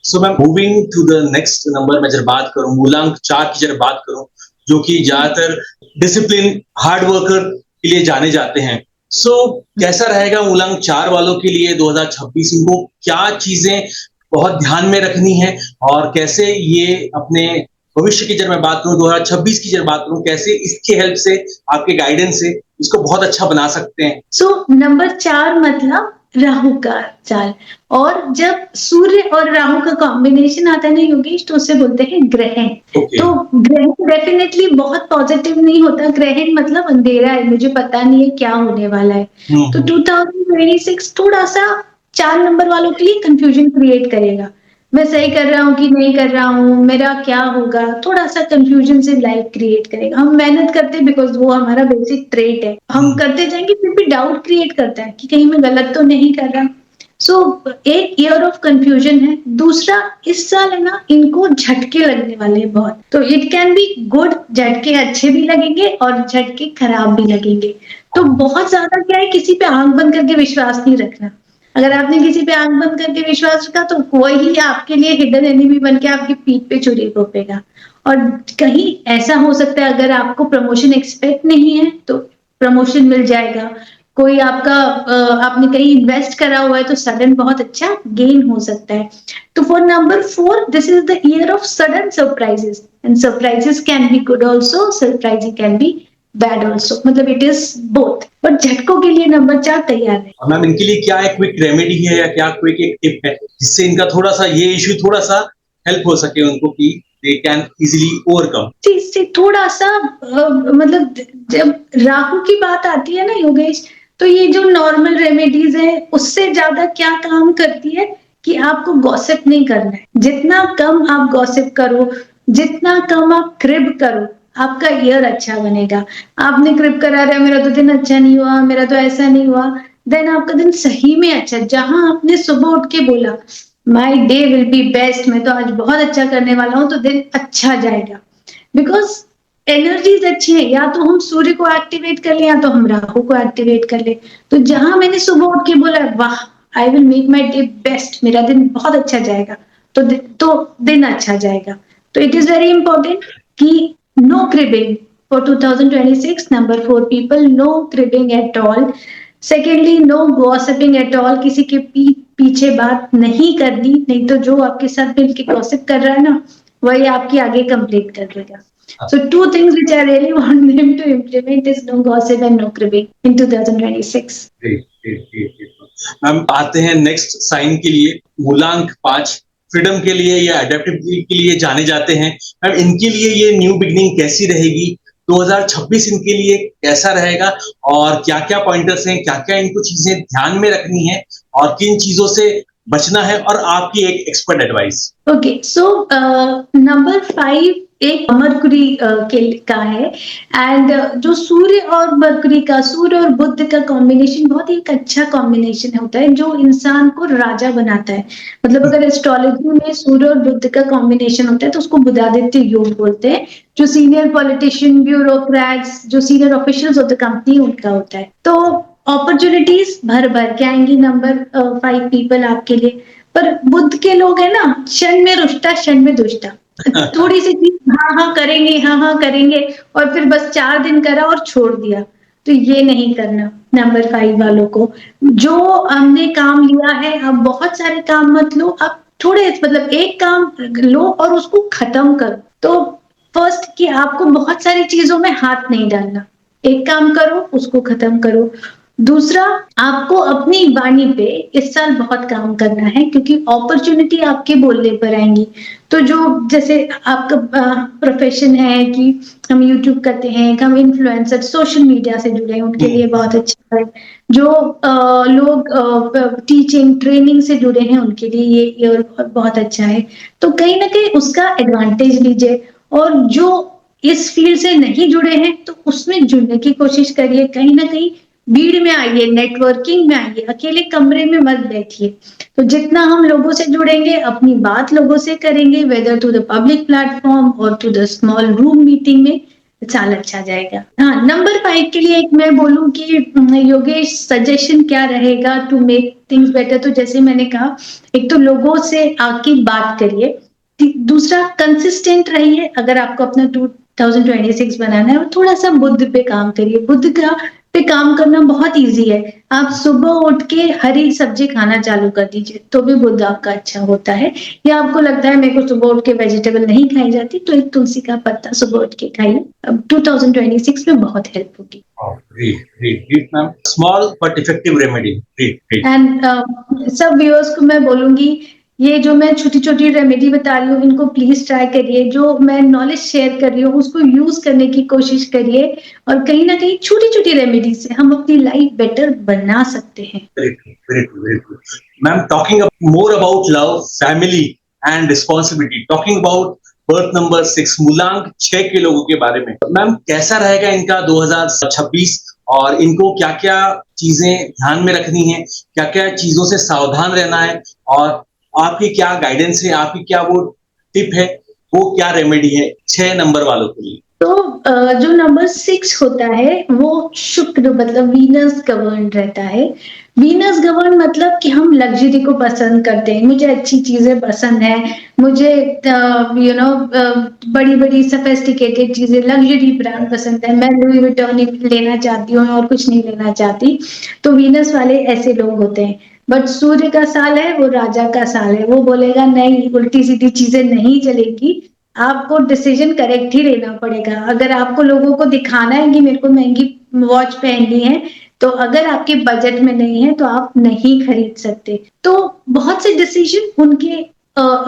सो मैं moving to the next number में जब बात करूं, मूलांक 4 की जब बात करूं, जो कि ज्यादातर डिसिप्लिन हार्ड वर्कर के लिए जाने जाते हैं। सो कैसा रहेगा मूलांक 4 वालों के लिए 2026? इनको क्या चीजें बहुत ध्यान में रखनी है और कैसे ये अपने भविष्य की जब मैं बात करूं, 2026 की जब बात करूं, कैसे इसके हेल्प से, आपके गाइडेंस से इसको बहुत अच्छा बना सकते हैं? सो नंबर 4 मतलब राहु का चाल। और जब सूर्य और राहु का कॉम्बिनेशन आता है ना योगेश, तो उसे बोलते हैं ग्रहण। तो ग्रहण डेफिनेटली बहुत पॉजिटिव नहीं होता। ग्रहण मतलब अंधेरा है, मुझे पता नहीं है क्या होने वाला है। तो 2026 थोड़ा सा 4 नंबर वालों के लिए कंफ्यूजन क्रिएट करेगा। मैं सही कर रहा हूँ कि नहीं कर रहा हूँ, मेरा क्या होगा, थोड़ा सा कंफ्यूजन से लाइफ क्रिएट करेगा। हम मेहनत करते हैं बिकॉज वो हमारा बेसिक ट्रेट है, हम करते जाएंगे, फिर भी डाउट क्रिएट करता है कि कहीं मैं गलत तो नहीं कर रहा। सो एक ईयर ऑफ कंफ्यूजन है। दूसरा, इस साल है ना इनको झटके लगने वाले हैं बहुत। तो इट कैन बी गुड, झटके अच्छे भी लगेंगे और झटके खराब भी लगेंगे। तो बहुत ज्यादा क्या है, किसी पे आंख बंद करके विश्वास नहीं रखना। अगर आपने किसी पे आंख बंद करके विश्वास रखा तो वही आपके लिए हिडन एनिमी बन के आपकी पीठ पे छुरी घोंपेगा। और कहीं ऐसा हो सकता है, अगर आपको प्रमोशन एक्सपेक्ट नहीं है तो प्रमोशन मिल जाएगा। कोई आपका आपने कहीं इन्वेस्ट करा हुआ है तो सडन बहुत अच्छा गेन हो सकता है। तो for number 4, this is the year of sudden surprises, and surprises can be good also, surprising can be bad also. मतलब इट इज बोथ। पर झटकों के लिए नंबर 4 तैयार है। मैम इनके लिए क्या एक क्विक रेमेडी है या क्या क्विक एक टिप है जिससे इनका थोड़ा सा ये इश्यू थोड़ा सा हेल्प हो सके उनको कि दे कैन इजीली ओवरकम? इससे थोड़ा सा मतलब जब राहु की बात आती है ना योगेश, तो ये जो नॉर्मल रेमेडीज है उससे ज्यादा क्या काम करती है कि आपको गॉसिप नहीं करना है। जितना कम आप गॉसिप करो, जितना कम आप क्रिब करो, आपका ईयर अच्छा बनेगा। आपने क्रिब करा रहा है, मेरा तो दिन अच्छा नहीं हुआ, मेरा तो ऐसा नहीं हुआ, देन आपका दिन सही में अच्छा। जहां आपने सुबह उठ के बोला my day will be best, मैं तो आज बहुत अच्छा करने वाला हूं, तो दिन अच्छा जाएगा। बिकॉज एनर्जीज अच्छी है, या तो हम सूर्य को एक्टिवेट कर ले या तो हम राहु को एक्टिवेट कर ले। तो जहां मैंने सुबह उठ के बोला वाह I will make my day best, मेरा दिन बहुत अच्छा जाएगा, तो दिन अच्छा जाएगा। तो इट इज वेरी इंपॉर्टेंट कि no cribbing for 2026 number 4 people, no cribbing at all. Secondly, no gossiping at all, किसी के पीछे बात नहीं करनी, नहीं तो जो आपके साथ मिलके गॉसिप कर रहा है ना वही आपकी आगे कंप्लीट कर देगा। So 2 things which I really want them to implement is no gossip and no cribbing in 2026. हम आते हैं नेक्स्ट साइन के लिए, मूलांक 5, फ्रीडम के लिए या एडेप्टिबिलिटी के लिए जाने जाते हैं। मैम इनके लिए ये न्यू बिगनिंग कैसी रहेगी 2026 इनके लिए कैसा रहेगा और क्या-क्या पॉइंटर्स हैं, क्या-क्या इनको चीजें ध्यान में रखनी है और किन चीजों से बचना है और आपकी एक expert advice. Okay, so number 5 एक मरकुरी के का है। एंड जो सूर्य और मरकुरी का, सूर्य और बुध का कॉम्बिनेशन बहुत ही एक अच्छा कॉम्बिनेशन होता है जो इंसान को राजा बनाता है। मतलब अगर एस्ट्रोलॉजी में सूर्य और बुध का कॉम्बिनेशन होता है तो उसको बुधादित्य योग बोलते हैं। जो सीनियर पॉलिटिशियन, ब्यूरोक्रेट्स, जो सीनियर ऑफिशियल्स होते हैं कंपनी, उनका होता है। तो अपॉर्चुनिटीज भर भर के आएंगी नंबर 5 पीपल आपके लिए। पर बुद्ध के लोग है ना, क्षण में रुष्टा क्षण में दुष्टा। थोड़ी सी चीज हाँ हाँ करेंगे, हाँ हाँ करेंगे, और फिर बस 4 दिन करा और छोड़ दिया। तो ये नहीं करना नंबर 5 वालों को। जो हमने काम लिया है, अब बहुत सारे काम मत लो, अब थोड़े, मतलब एक काम लो और उसको खत्म करो। तो फर्स्ट कि आपको बहुत सारी चीजों में हाथ नहीं डालना, एक काम करो उसको खत्म करो। दूसरा, आपको अपनी वाणी पे इस साल बहुत काम करना है क्योंकि अपॉर्चुनिटी आपके बोलने पर आएंगी। तो जो जैसे आपका प्रोफेशन है कि हम यूट्यूब करते हैं, कि हम इन्फ्लुएंसर सोशल मीडिया से जुड़े हैं, उनके लिए बहुत अच्छा है। जो लोग टीचिंग ट्रेनिंग से जुड़े हैं उनके लिए ये बहुत अच्छा है। तो कहीं ना कहीं उसका एडवांटेज लीजिए। और जो इस फील्ड से नहीं जुड़े हैं तो उसमें जुड़ने की कोशिश करिए। कहीं ना कहीं भीड़ में आइए, नेटवर्किंग में आइए, अकेले कमरे में मत बैठिए। तो जितना हम लोगों से जुड़ेंगे, अपनी बात लोगों से करेंगे, whether to the public platform और to the small room meeting में, साल अच्छा जाएगा। हाँ, नंबर 5 के लिए एक मैं बोलूं कि योगेश सजेशन क्या रहेगा टू मेक थिंग्स बेटर। तो जैसे मैंने कहा, एक तो लोगों से आके बात करिए। दूसरा, कंसिस्टेंट रहिए। अगर आपको अपना 2026 बनाना है, और थोड़ा सा बुद्ध पे काम करिए। बुद्ध का पे काम करना बहुत इजी है। आप सुबह उठ के हरी सब्जी खाना चालू कर दीजिए तो भी बुद्ध आपका अच्छा होता है। या आपको लगता है मेरे को सुबह उठ के वेजिटेबल नहीं खाई जाती, तो एक तुलसी का पत्ता सुबह उठ के खाइए। अब 2026 में बहुत हेल्प होगी। Great, great, great, ma'am. Small but effective remedy. Great, great. And सब व्यूअर्स को मैं बोलूंगी, ये जो मैं छोटी छोटी रेमेडी बता रही हूँ इनको प्लीज ट्राई करिए। जो मैं नॉलेज शेयर कर रही हूँ उसको यूज करने की कोशिश करिए। और कहीं ना कहीं छोटी छोटी रेमेडी से हम अपनी लाइफ बेटर बना सकते हैं। Very good, very good, very good. Ma'am, talking more about love, family and responsibility. Talking about birth number 6, मूलांक 6 के लोगों के बारे में। मैम, कैसा रहेगा इनका 2026 और इनको क्या-क्या चीजें ध्यान में रखनी है, क्या-क्या चीजों से सावधान रहना है और आपकी क्या गाइडेंस है, आपकी क्या वो टिप है, वो क्या रेमेडी है 6 नंबर वालों के लिए? तो जो नंबर 6 होता है वो शुक्र, मतलब वीनस गवर्न रहता है। वीनस गवर्न मतलब कि हम लग्जरी को पसंद करते हैं। मुझे अच्छी चीजें पसंद है, मुझे बड़ी बड़ी सफेस्टिकेटेड चीजें, लग्जरी ब्रांड पसंद है। मैं लुई विटॉन लेना चाहती हूँ और कुछ नहीं लेना चाहती। तो वीनस वाले ऐसे लोग होते हैं। बट सूर्य का साल है, वो राजा का साल है। वो बोलेगा नहीं, उल्टी सीधी चीजें नहीं चलेगी, आपको डिसीजन करेक्ट ही लेना पड़ेगा। अगर आपको लोगों को दिखाना है कि मेरे को महंगी वॉच पहननी है, तो अगर आपके बजट में नहीं है तो आप नहीं खरीद सकते। तो बहुत से डिसीजन उनके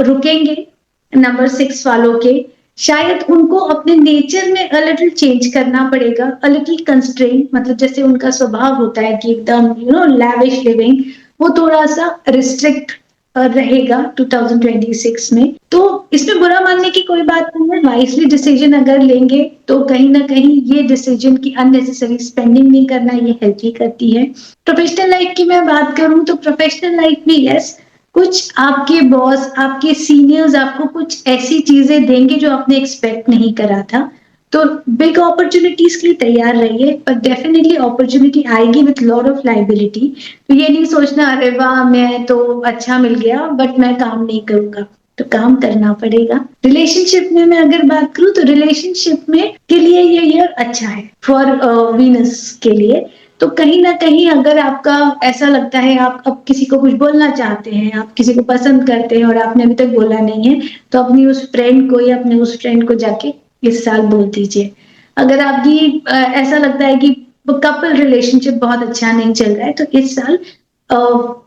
रुकेंगे नंबर 6 वालों के। शायद उनको अपने नेचर में लिटिल चेंज करना पड़ेगा, लिटिल कंस्ट्रेन, मतलब जैसे उनका स्वभाव होता है कि एकदम लैविश लिविंग, वो थोड़ा सा रिस्ट्रिक्ट रहेगा 2026 में। तो इसमें बुरा मानने की कोई बात नहीं है। वाइसली डिसीजन अगर लेंगे तो कहीं ना कहीं ये डिसीजन की अननेसेसरी स्पेंडिंग नहीं करना, ये हेल्प ही करती है। प्रोफेशनल लाइफ की मैं बात करूं तो प्रोफेशनल लाइफ में यस, कुछ आपके बॉस, आपके सीनियर्स आपको कुछ ऐसी चीजें देंगे जो आपने एक्सपेक्ट नहीं करा था। तो बिग अपॉर्चुनिटीज के लिए तैयार रहिए, पर डेफिनेटली अपॉर्चुनिटी आएगी विथ लॉट ऑफ लाइबिलिटी। तो ये नहीं सोचना अरे वाह मैं तो अच्छा मिल गया बट मैं काम नहीं करूंगा, तो काम करना पड़ेगा। रिलेशनशिप में मैं अगर बात करूं तो रिलेशनशिप में के लिए ये ईयर अच्छा है फॉर वीनस के लिए। तो कहीं ना कहीं अगर आपका ऐसा लगता है आप अब किसी को कुछ बोलना चाहते हैं, आप किसी को पसंद करते हैं और आपने अभी तक बोला नहीं है, तो अपनी उस फ्रेंड को या अपने उस फ्रेंड को जाके इस साल बोल दीजिए। अगर आपकी ऐसा लगता है कि कपल रिलेशनशिप बहुत अच्छा नहीं चल रहा है, तो इस साल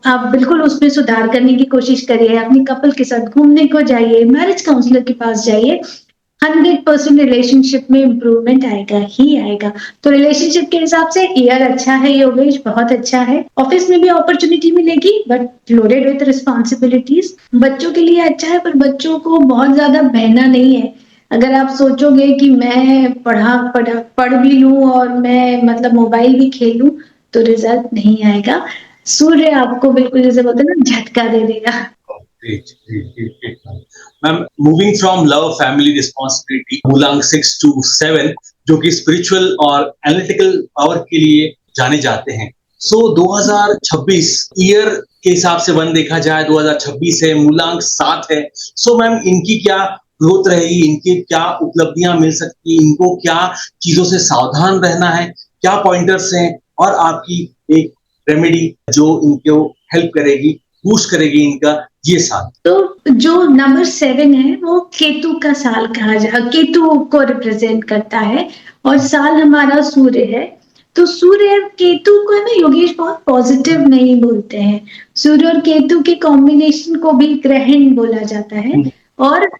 आप बिल्कुल उसमें सुधार करने की कोशिश करिए। अपनी कपल के साथ घूमने को जाइए, मैरिज काउंसलर के पास जाइए, 100% रिलेशनशिप में इम्प्रूवमेंट आएगा ही आएगा। तो रिलेशनशिप के हिसाब से ईयर अच्छा है योगेश, बहुत अच्छा है। ऑफिस में भी अपॉर्चुनिटी मिलेगी बट लोडेड विद रिस्पॉन्सिबिलिटीज। बच्चों के लिए अच्छा है पर बच्चों को बहुत ज्यादा बहना नहीं है। अगर आप सोचोगे कि मैं पढ़ भी लूं और मैं मतलब मोबाइल भी खेलूं तो रिजल्ट नहीं आएगा। सूर्य आपको बिल्कुल जैसे बोलते हैं ना झटका दे देगा। Great, great, great, great, ma'am. Ma'am, moving from love, family, responsibility, मूलांक 6 to 7, जो कि स्पिरिचुअल और एनालिटिकल पावर के लिए जाने जाते हैं। सो 2026 ईयर के हिसाब से वन देखा जाए 2026 है, मूलांक 7 है। सो मैम इनकी क्या ग्रोथ रहेगी, इनकी क्या उपलब्धियां मिल सकती है, इनको क्या चीजों से सावधान रहना है, क्या पॉइंटर्स हैं और आपकी एक रेमेडी जो इनको हेल्प करेगी, बूस्ट करेगी इनका ये साल। तो जो नंबर 7 है वो केतु का साल कहा जाए, केतु को रिप्रेजेंट करता है और साल हमारा सूर्य है। तो सूर्य और केतु को है ना योगेश बहुत पॉजिटिव नहीं बोलते हैं। सूर्य और केतु के कॉम्बिनेशन को भी ग्रहण बोला जाता है। और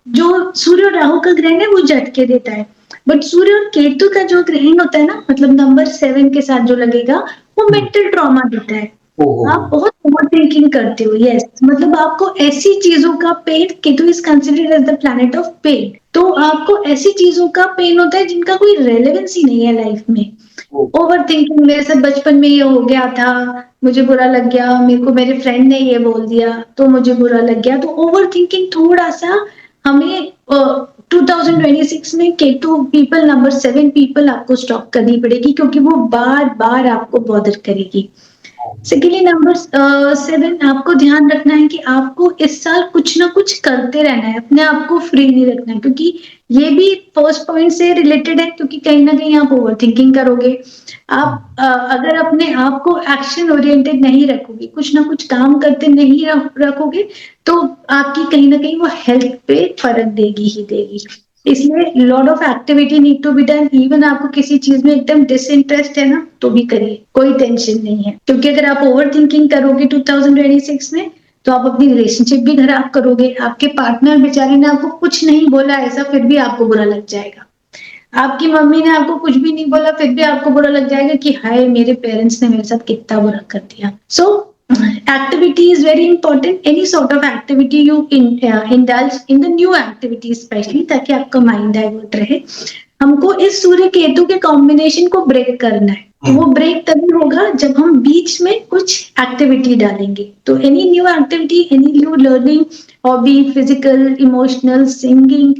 जो सूर्य और राहु का ग्रहण है वो झटके देता है। बट सूर्य और केतु का जो ग्रहण होता है ना मतलब नंबर 7 के साथ जो लगेगा वो मेंटल ट्रॉमा देता है। आप बहुत ओवर थिंकिंग करते हो। यस, मतलब आपको ऐसी चीजों का pain, Ketu is considered as the planet of pain. तो आपको ऐसी चीजों का पेन होता है जिनका कोई रेलेवेंस ही नहीं है लाइफ में। ओवर थिंकिंग मेरे साथ बचपन में ये हो गया था, मुझे बुरा लग गया, मेरे को मेरे फ्रेंड ने ये बोल दिया तो मुझे बुरा लग गया। तो ओवर थिंकिंग थोड़ा सा हमें 2026 में केतु पीपल नंबर 7 पीपल आपको स्टॉप करनी पड़ेगी क्योंकि वो बार बार आपको बॉदर करेगी। सेकेंडली नंबर 7 आपको ध्यान रखना है कि आपको इस साल कुछ ना कुछ करते रहना है, अपने आप को फ्री नहीं रखना है क्योंकि ये भी फर्स्ट पॉइंट से रिलेटेड है क्योंकि कहीं ना कहीं आप ओवर थिंकिंग करोगे। आप अगर अपने आप को एक्शन ओरिएंटेड नहीं रखोगे, कुछ ना कुछ काम करते नहीं रखोगे तो आपकी कहीं ना कहीं वो हेल्थ पे फर्क देगी ही देगी। इसलिए lot of activity need to be done. Even आपको किसी चीज में एकदम डिसइंटरेस्ट है ना तो भी करिए, कोई टेंशन नहीं है। क्योंकि अगर आप ओवर थिंकिंग करोगे 2026 में तो आप अपनी रिलेशनशिप भी खराब करोगे। आपके पार्टनर बेचारे ने आपको कुछ नहीं बोला ऐसा फिर भी आपको बुरा लग जाएगा। आपकी मम्मी ने आपको कुछ भी नहीं बोला फिर भी आपको बुरा लग जाएगा कि हाय मेरे पेरेंट्स ने मेरे साथ कितना बुरा कर दिया। सो activity is very important. Any sort of activity you indulge in the new activity especially ताकि आपका माइंड डाइवर्ट रहे। हमको इस सूर्य केतु के कॉम्बिनेशन को ब्रेक करना है। तो वो ब्रेक तभी होगा जब हम बीच में कुछ एक्टिविटी डालेंगे। तो any new activity, any new learning, hobby, physical, emotional, singing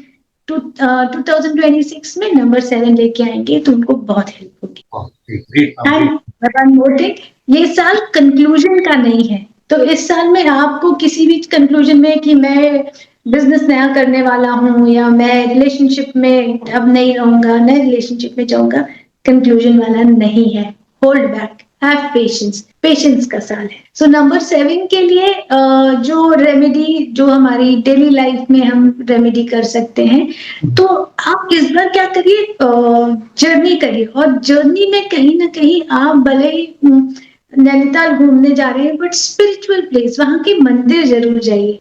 2026 में नंबर 7 लेके आएंगे तो उनको बहुत हेल्प होगी। एंड ये साल कंक्लूजन का नहीं है। तो इस साल में आपको किसी भी कंक्लूजन में कि मैं बिजनेस नया करने वाला हूँ या मैं रिलेशनशिप में अब नहीं रहूंगा, नए रिलेशनशिप में जाऊंगा, कंक्लूजन वाला नहीं है। Hold back, have patience, patience का साल है। सो नंबर 7 के लिए जो रेमेडी जो हमारी डेली लाइफ में हम रेमेडी कर सकते हैं तो आप इस बार क्या करिए, जर्नी करिए। और जर्नी में कहीं ना कहीं आप भले ही नैनीताल घूमने जा रहे हैं बट स्पिरिचुअल प्लेस, वहां के मंदिर जरूर जाइए।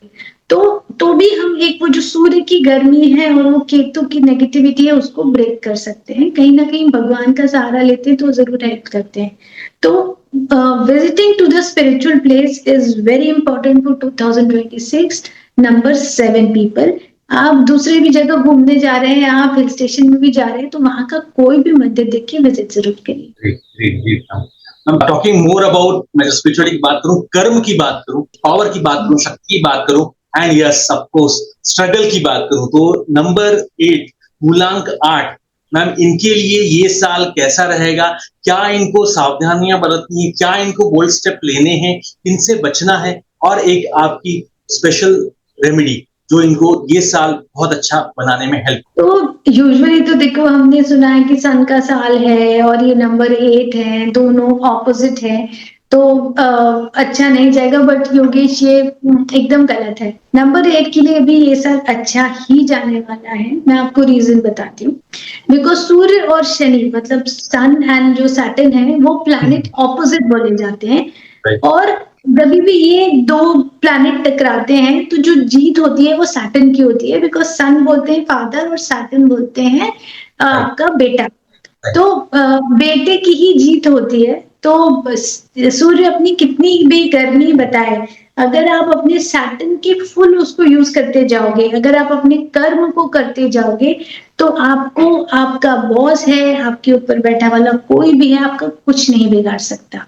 तो भी हम एक वो जो सूर्य की गर्मी है और वो केतु की नेगेटिविटी है उसको ब्रेक कर सकते हैं। कहीं ना कहीं भगवान का सहारा लेते हैं तो जरूर हेल्प करते हैं। तो visiting to the spiritual place is very important for 2026 number 7 people. आप दूसरे भी जगह घूमने जा रहे हैं, आप हिल स्टेशन में भी जा रहे हैं तो वहां का कोई भी मंदिर देख के विजिट जरूर करिए। टॉकिंग मोर अबाउट, मैं स्पिरिचुअलिटी की बात करूं, कर्म की बात करूं, पावर की बात करूं, शक्ति की बात करूं and yes of course struggle की बात करूं तो नंबर 8 मूलांक 8 मैम इनके लिए ये साल कैसा रहेगा? क्या इनको सावधानियां बरतनी है? क्या इनको बोल्ड स्टेप लेने हैं? इनसे बचना है? और एक आपकी स्पेशल रेमेडी जो इनको ये साल बहुत अच्छा बनाने में हेल्प। तो यूजुअली तो देखो हमने सुना है कि सन का साल है और ये नंबर 8 है, दोनों ऑपोजिट है तो अच्छा नहीं जाएगा। बट योगेश ये एकदम गलत है। नंबर 8 के लिए भी ये साल अच्छा ही जाने वाला है। मैं आपको रीजन बताती हूँ। बिकॉज सूर्य और शनि मतलब सन एंड जो सैटर्न है वो प्लैनेट ऑपोजिट बोले जाते हैं। और जब भी ये दो प्लैनेट टकराते हैं तो जो जीत होती है वो सैटर्न की होती है, बिकॉज सन बोलते हैं फादर और सैटर्न बोलते हैं आपका बेटा। तो बेटे की ही जीत होती है। तो सूर्य अपनी कितनी भी गर्मी बताए, अगर आप अपने सैटर्न के फुल उसको यूज करते जाओगे, अगर आप अपने कर्म को करते जाओगे, तो आपको आपका बॉस है, आपके ऊपर बैठा वाला कोई भी है, आपका कुछ नहीं बिगाड़ सकता।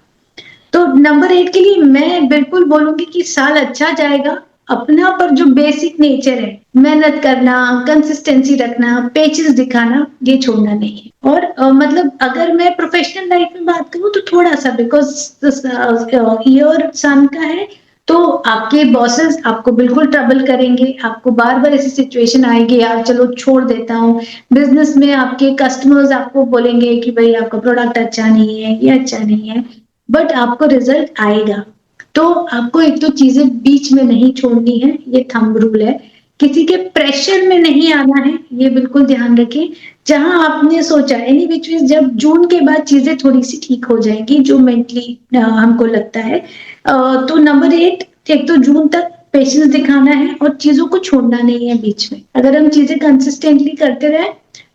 तो नंबर 8 के लिए मैं बिल्कुल बोलूंगी कि साल अच्छा जाएगा। अपना पर जो बेसिक नेचर है, मेहनत करना, कंसिस्टेंसी रखना, पेचेंस दिखाना, ये छोड़ना नहीं है। और मतलब अगर मैं प्रोफेशनल लाइफ में बात करूं तो थोड़ा सा, बिकॉज ईयर सन का है, तो आपके बॉसेस आपको बिल्कुल ट्रबल करेंगे, आपको बार बार ऐसी सिचुएशन आएगी यार चलो छोड़ देता हूँ। बिजनेस में आपके कस्टमर्स आपको बोलेंगे कि भाई आपका प्रोडक्ट अच्छा नहीं है, ये अच्छा नहीं है, बट आपको रिजल्ट आएगा। तो आपको एक तो चीजें बीच में नहीं छोड़नी है, ये थंब रूल है। किसी के प्रेशर में नहीं आना है, ये बिल्कुल ध्यान रखें। जहां आपने सोचा एनी विच वे, जब जून के बाद चीजें थोड़ी सी ठीक हो जाएंगी जो मेंटली हमको लगता है, तो नंबर 8, एक तो जून तक पेशेंस दिखाना है और चीजों को छोड़ना नहीं है बीच में। अगर हम चीजें कंसिस्टेंटली करते रहे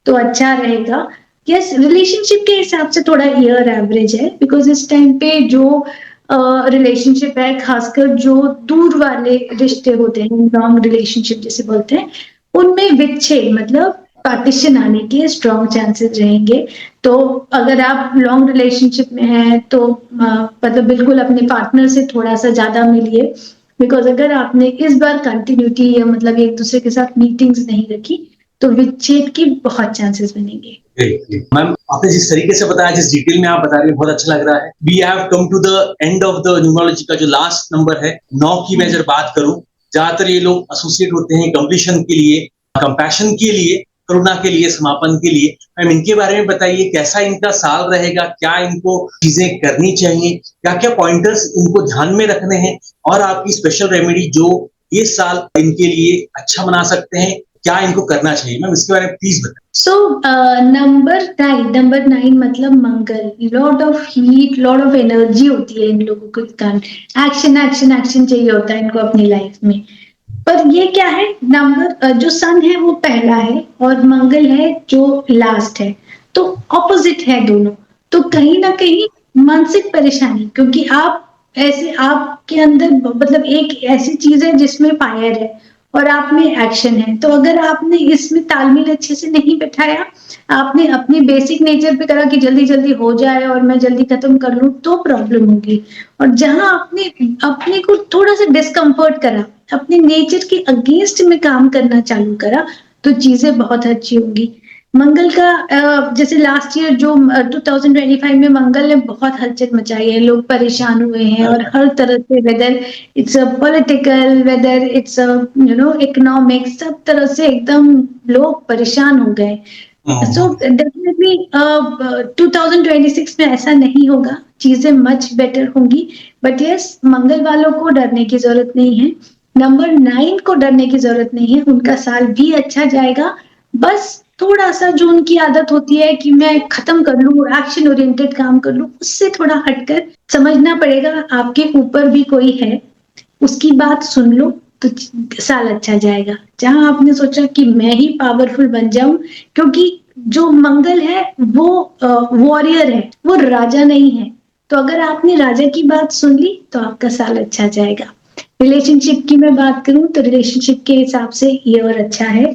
तो अच्छा रहेगा। यस, रिलेशनशिप के हिसाब से थोड़ा ईयर एवरेज है, बिकॉज इस टाइम पे जो रिलेशनशिप है, खासकर जो दूर वाले रिश्ते होते हैं, लॉन्ग रिलेशनशिप जिसे बोलते हैं, उनमें विच्छेद मतलब पार्टीशन आने के स्ट्रॉन्ग चांसेस रहेंगे। तो अगर आप लॉन्ग रिलेशनशिप में हैं तो मतलब बिल्कुल अपने पार्टनर से थोड़ा सा ज्यादा मिलिए, बिकॉज अगर आपने इस बार कंटिन्यूटी या मतलब एक दूसरे के साथ मीटिंग्स नहीं रखी तो विच्छेद की बहुत चांसेस बनेंगे। मैम, आपने जिस तरीके से बताया, जिस डिटेल में आप बता रहे हैं, बहुत अच्छा लग रहा है। We have come to the end of the numerology का जो लास्ट नंबर है 9 की मैं अगर बात करूं, ज्यादातर ये लोग एसोसिएट होते हैं कंप्लीशन के लिए, कंपैशन के लिए, करुणा के लिए, समापन के लिए। मैम, इनके बारे में बताइए, कैसा इनका साल रहेगा, क्या इनको चीजें करनी चाहिए, क्या क्या पॉइंटर्स इनको ध्यान में रखने हैं, और आपकी स्पेशल रेमेडी जो ये साल इनके लिए अच्छा बना सकते हैं, क्या इनको करना चाहिए। मैम, इसके बारे में प्लीज बताइए। सो नंबर 9 मतलब Mangal, lot of heat, lot of energy होती है इन लोगों को, कारण एक्शन एक्शन एक्शन चाहिए होता है इनको अपनी लाइफ में। पर ये क्या है, नंबर जो सन है वो पहला है और मंगल है जो लास्ट है, तो ऑपोजिट है दोनों। तो कहीं ना कहीं मानसिक परेशानी, क्योंकि आप ऐसे आपके अंदर मतलब एक ऐसी चीज है जिसमें फायर है और आप में एक्शन है, तो अगर आपने इसमें तालमेल अच्छे से नहीं बैठाया, आपने अपनी बेसिक नेचर पे करा कि जल्दी जल्दी हो जाए और मैं जल्दी खत्म कर लूं, तो प्रॉब्लम होगी। और जहां आपने अपने को थोड़ा सा डिस्कम्फर्ट करा, अपने नेचर के अगेंस्ट में काम करना चालू करा, तो चीजें बहुत अच्छी होंगी। मंगल का जैसे लास्ट ईयर जो 2025 में मंगल ने बहुत हलचल मचाई है, लोग परेशान हुए हैं और हर तरह से, whether it's a political, whether it's a economic, सब तरह से एकदम लोग परेशान हो गए। सो डेफिनेटली 2026 में ऐसा नहीं होगा, चीजें मच बेटर होंगी। बट यस, मंगल वालों को डरने की जरूरत नहीं है, नंबर 9 को डरने की जरूरत नहीं है, उनका साल भी अच्छा जाएगा। बस थोड़ा सा जो उनकी आदत होती है कि मैं खत्म कर लूं, एक्शन ओरिएंटेड काम कर लूं, उससे थोड़ा हटकर समझना पड़ेगा आपके ऊपर भी कोई है, उसकी बात सुन लो तो साल अच्छा जाएगा। जहां आपने सोचा कि मैं ही पावरफुल बन जाऊं, क्योंकि जो मंगल है वो वॉरियर है, वो राजा नहीं है, तो अगर आपने राजा की बात सुन ली तो आपका साल अच्छा जाएगा। रिलेशनशिप की मैं बात करूं तो रिलेशनशिप के हिसाब से ये और अच्छा है।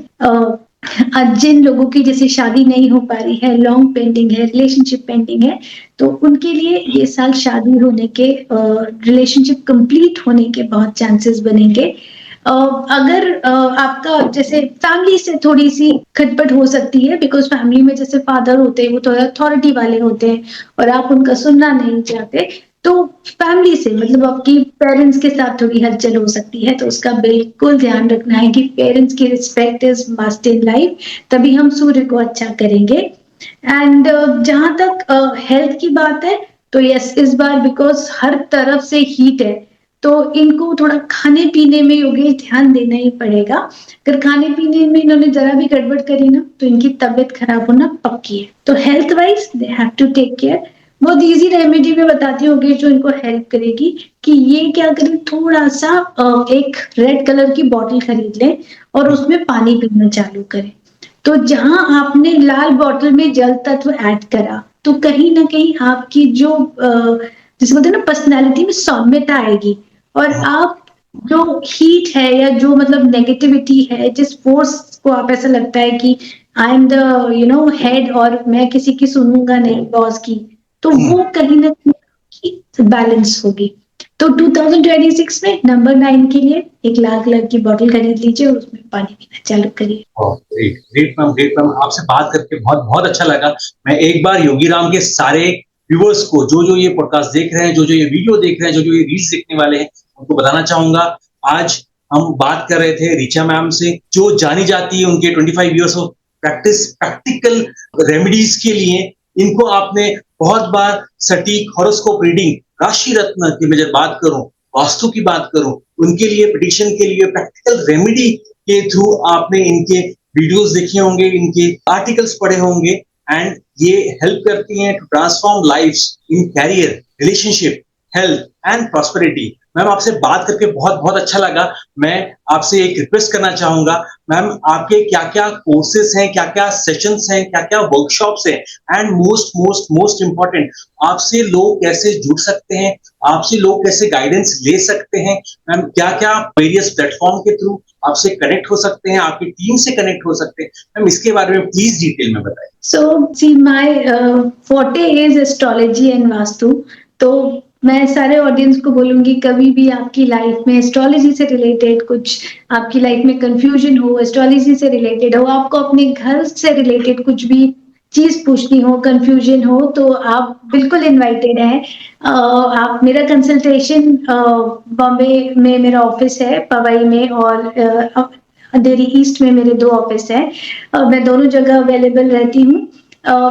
जिन लोगों की जैसे शादी नहीं हो पा रही है, लॉन्ग पेंडिंग है, रिलेशनशिप पेंडिंग है, तो उनके लिए ये साल शादी होने के, रिलेशनशिप कंप्लीट होने के बहुत चांसेस बनेंगे। अगर आपका जैसे फैमिली से थोड़ी सी खटपट हो सकती है, बिकॉज फैमिली में जैसे फादर होते हैं वो थोड़ा अथॉरिटी वाले होते हैं और आप उनका सुनना नहीं चाहते, तो फैमिली से मतलब आपकी पेरेंट्स के साथ थोड़ी हलचल हो सकती है, तो उसका बिल्कुल ध्यान रखना है कि पेरेंट्स की respect is must in life, तभी हम सूर्य को अच्छा करेंगे। एंड जहां तक हेल्थ की बात है, तो यस, इस बार बिकॉज हर तरफ से हीट है, तो इनको थोड़ा खाने पीने में योगेश ध्यान देना ही पड़ेगा। अगर खाने पीने में इन्होंने जरा भी गड़बड़ करी ना तो इनकी तबीयत खराब होना पक्की है। तो health wise they have to take care. बहुत इजी रेमेडी में बताती होगी जो इनको हेल्प करेगी कि ये क्या करें, थोड़ा सा एक रेड कलर की बॉटल खरीद लें और उसमें पानी पीना चालू करें। तो जहां आपने लाल बॉटल में जल तत्व ऐड करा, तो कहीं ना कहीं आपकी जो जिसे बोलते हैं ना पर्सनैलिटी में सौम्यता आएगी, और आप जो हीट है या जो मतलब नेगेटिविटी है, जिस फोर्स को आप ऐसा लगता है कि आई एम द हेड और मैं किसी की सुनूंगा नहीं, बॉस की, तो वो कहीं ना कहीं बैलेंस होगी। तो 2026 में नंबर 9 के लिए एक लाल कलर की बॉटल खरीद लीजिए और उसमें पानी पीना चालू करिए। Great great ma'am, great ma'am, आपसे बात करके बहुत बहुत अच्छा लगा। मैं एक बार योगी राम के सारे व्यूवर्स को, जो जो ये पॉडकास्ट देख रहे हैं, जो जो ये वीडियो देख रहे हैं, जो जो ये रील्स देखने वाले हैं, उनको बताना चाहूंगा, आज हम बात कर रहे थे रिचा मैम से, जो जानी जाती है उनके 25 years of practice practical remedies के लिए। इनको आपने बहुत बार सटीक हॉरोस्कोप रीडिंग, राशि रत्न की मैं जब बात करूं, वास्तु की बात करूं, उनके लिए प्रेडिक्शन के लिए प्रैक्टिकल रेमेडी के थ्रू आपने इनके वीडियोस देखे होंगे, इनके आर्टिकल्स पढ़े होंगे, एंड ये हेल्प करती हैं to transform lifes in career, relationship, health and prosperity. Ma'am, आपसे बात करके बहुत बहुत अच्छा लगा। मैं आपसे एक रिक्वेस्ट करना चाहूंगा, मैम, आपके क्या क्या कोर्सेस हैं, क्या क्या सेशंस हैं, क्या क्या वर्कशॉप्स हैं, and most most most important, आपसे लोग कैसे जुड़ सकते हैं, आपसे लोग कैसे गाइडेंस ले सकते हैं। मैम, क्या क्या वेरियस प्लेटफॉर्म के थ्रू आपसे कनेक्ट हो सकते हैं, आपकी टीम से कनेक्ट हो सकते हैं, मैम, इसके बारे में प्लीज डिटेल में बताएं। So, see, my forte is astrology and vastu. तो मैं सारे ऑडियंस को बोलूंगी, कभी भी आपकी लाइफ में एस्ट्रोलॉजी से रिलेटेड कुछ, आपकी लाइफ में कंफ्यूजन हो, एस्ट्रोलॉजी से रिलेटेड हो, आपको अपने घर से रिलेटेड कुछ भी चीज पूछनी हो, कंफ्यूजन हो, तो आप बिल्कुल इनवाइटेड हैं। आप मेरा कंसल्टेशन बॉम्बे में मेरा ऑफिस है, पवई में, और अंधेरी ईस्ट में मेरे 2 ऑफिस है। मैं दोनों जगह अवेलेबल रहती हूँ।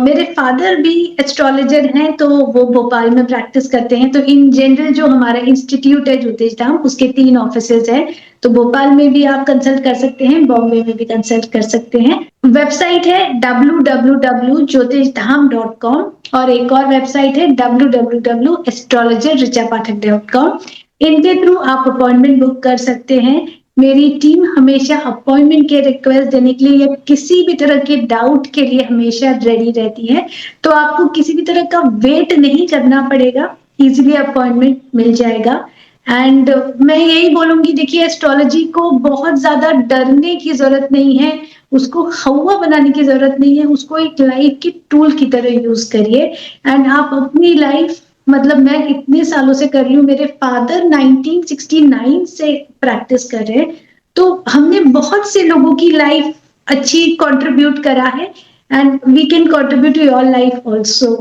मेरे फादर भी एस्ट्रोलॉजर हैं, तो वो भोपाल में प्रैक्टिस करते हैं। तो इन जनरल जो हमारा इंस्टीट्यूट है ज्योतिष धाम, उसके 3 ऑफिसेज हैं। तो भोपाल में भी आप कंसल्ट कर सकते हैं, बॉम्बे में भी कंसल्ट कर सकते हैं। वेबसाइट है www.jyotishdham.com, और एक और वेबसाइट है www.astrologerrichapathak.com। इनके थ्रू आप अपॉइंटमेंट बुक कर सकते हैं। मेरी टीम हमेशा अपॉइंटमेंट के रिक्वेस्ट देने के लिए या किसी भी तरह के डाउट के लिए हमेशा रेडी रहती है। तो आपको किसी भी तरह का वेट नहीं करना पड़ेगा, इजीली अपॉइंटमेंट मिल जाएगा। एंड मैं यही बोलूंगी, देखिए, एस्ट्रोलॉजी को बहुत ज्यादा डरने की जरूरत नहीं है, उसको हवा बनाने की जरूरत नहीं है, उसको एक लाइफ की टूल की तरह यूज करिए। एंड आप अपनी लाइफ, मतलब मैं इतने सालों से कर रही हूँ, मेरे फादर 1969 से प्रैक्टिस कर रहे हैं, तो हमने बहुत से लोगों की लाइफ अच्छी कंट्रीब्यूट करा है, and we can contribute to your life also,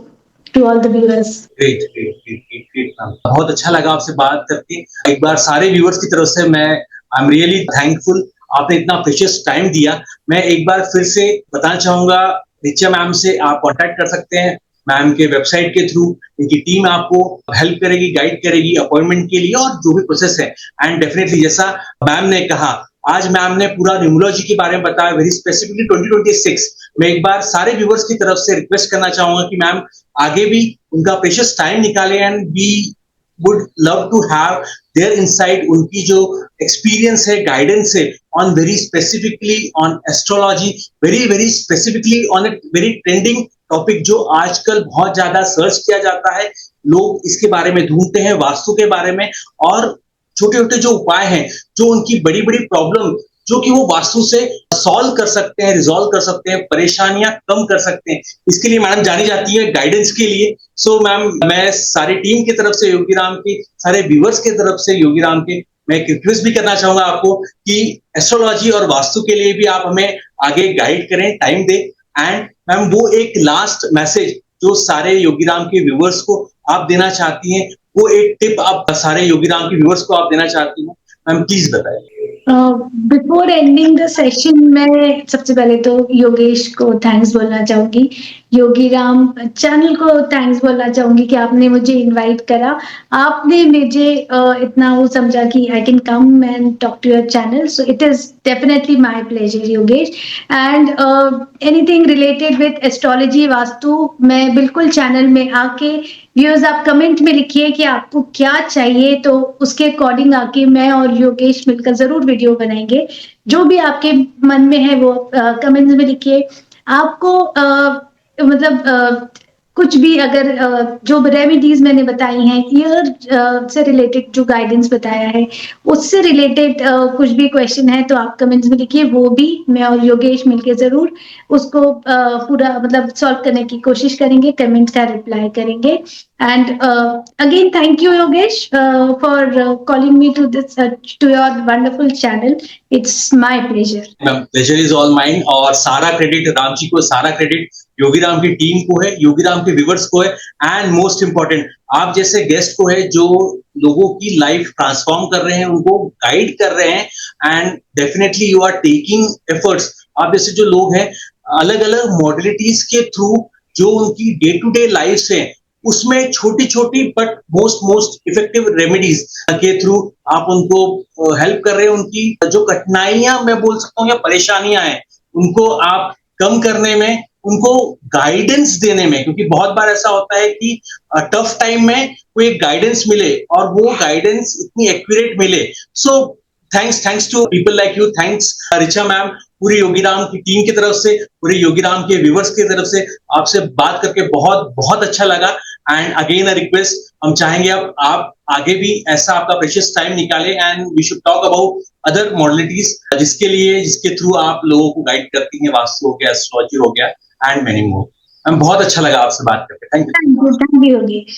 to all the viewers. Great great great great great ma'am, बहुत अच्छा लगा आपसे बात करके। एक बार सारे व्यूअर्स की तरफ से मैं आई एम रियली थैंकफुल, आपने इतना प्रेशियस टाइम दिया। मैं एक बार फिर से बताना चाहूंगा, रिचा मैम से आप कांटेक्ट कर सकते हैं मैम के वेबसाइट के थ्रू। इनकी टीम आपको हेल्प करेगी, गाइड करेगी अपॉइंटमेंट के लिए और जो भी प्रोसेस है। एंड डेफिनेटली, जैसा मैम ने कहा, आज मैम ने पूरा न्यूमरोलॉजी के बारे में बताया, वेरी स्पेसिफिकली 2026। मैं एक बार सारे व्यूअर्स की तरफ से रिक्वेस्ट करना चाहूंगा कि मैम आगे भी उनका प्रेशियस टाइम निकाले, and we would love to have their insight, उनकी जो एक्सपीरियंस है, गाइडेंस है, on very specifically on astrology, very very specifically on a very trending topic जो आजकल बहुत ज्यादा सर्च किया जाता है, लोग इसके बारे में ढूंढते हैं, वास्तु के बारे में, और छोटे छोटे जो उपाय हैं, जो उनकी बड़ी बड़ी प्रॉब्लम, जो कि वो वास्तु से सॉल्व कर सकते हैं, रिजॉल्व कर सकते हैं, परेशानियां कम कर सकते हैं, इसके लिए मैडम जानी जाती है गाइडेंस के लिए। सो मैम, मैं सारी टीम की तरफ से, योगी राम की सारे व्यूअर्स की तरफ से, योगी राम के, मैं एक रिक्वेस्ट भी करना चाहूंगा आपको कि एस्ट्रोलॉजी और वास्तु के लिए भी आप हमें आगे गाइड करें, टाइम दें। एंड मैम, वो एक लास्ट मैसेज जो सारे योगी राम के व्यूअर्स को आप देना चाहती हैं, वो एक टिप आप सारे योगी राम के व्यूअर्स को आप देना चाहती हैं, मैम प्लीज बताइए। बिफोर एंडिंग द सेशन, मैं सबसे पहले तो योगेश को थैंक्स बोलना चाहूंगी। योगीराम चैनल को थैंक्स बोलना चाहूंगी कि आपने मुझे इनवाइट करा। आपने मुझे इतना वो समझा कि I can come and talk to your channel, so it is definitely my pleasure Yogesh. And anything related with astrology vastu, मैं बिल्कुल चैनल में आके, व्यूअर्स आप कमेंट में लिखिए कि आपको क्या चाहिए, तो उसके अकॉर्डिंग आके मैं और योगेश मिलकर जरूर वीडियो बनाएंगे। जो भी आपके मन में है वो कमेंट्स में लिखिए। आपको मतलब कुछ भी अगर जो रेमेडीज मैंने बताई हैं, ईयर से रिलेटेड जो गाइडेंस बताया है, उससे रिलेटेड कुछ भी क्वेश्चन है तो आप कमेंट्स में लिखिए, वो भी मैं और योगेश मिलके जरूर उसको पूरा मतलब सॉल्व करने की कोशिश करेंगे, कमेंट्स का रिप्लाई करेंगे। And again, thank you, Yogesh, for calling me to this to your wonderful channel. It's my pleasure. Pleasure is all mine, और सारा क्रेडिट राम जी को, सारा क्रेडिट योगीराम की टीम को है, योगीराम के व्यूवर्स को है, एंड मोस्ट इम्पोर्टेंट आप जैसे गेस्ट को है जो लोगों की लाइफ ट्रांसफॉर्म कर रहे हैं, उनको गाइड कर रहे हैं, and definitely you are taking efforts. आप जैसे जो लोग हैं अलग अलग मॉडलिटीज के थ्रू जो उनकी डे टू डे लाइफ है उसमें छोटी छोटी बट मोस्ट इफेक्टिव रेमेडीज के थ्रू आप उनको हेल्प कर रहे हैं। उनकी जो कठिनाइयां मैं बोल सकता हूँ या परेशानियां हैं उनको आप कम करने में, उनको गाइडेंस देने में, क्योंकि बहुत बार ऐसा होता है कि टफ टाइम में कोई गाइडेंस मिले और वो गाइडेंस इतनी एक्यूरेट मिले। So thanks to people like you, thanks Richa ma'am, पूरी योगीराम की टीम की तरफ से, पूरे योगीराम के व्यूवर्स की तरफ से आपसे बात करके बहुत बहुत अच्छा लगा। एंड अगेन अ रिक्वेस्ट, हम चाहेंगे अब आप आगे भी ऐसा आपका प्रेशियस टाइम निकालें and we should talk about other modalities जिसके थ्रू आप लोगों को गाइड करती हैं, वास्तु हो गया, एस्ट्रोलॉजी हो गया, एंड मेनी मोर। बहुत अच्छा लगा आपसे बात करके। Thank you. Thank you, Yogesh.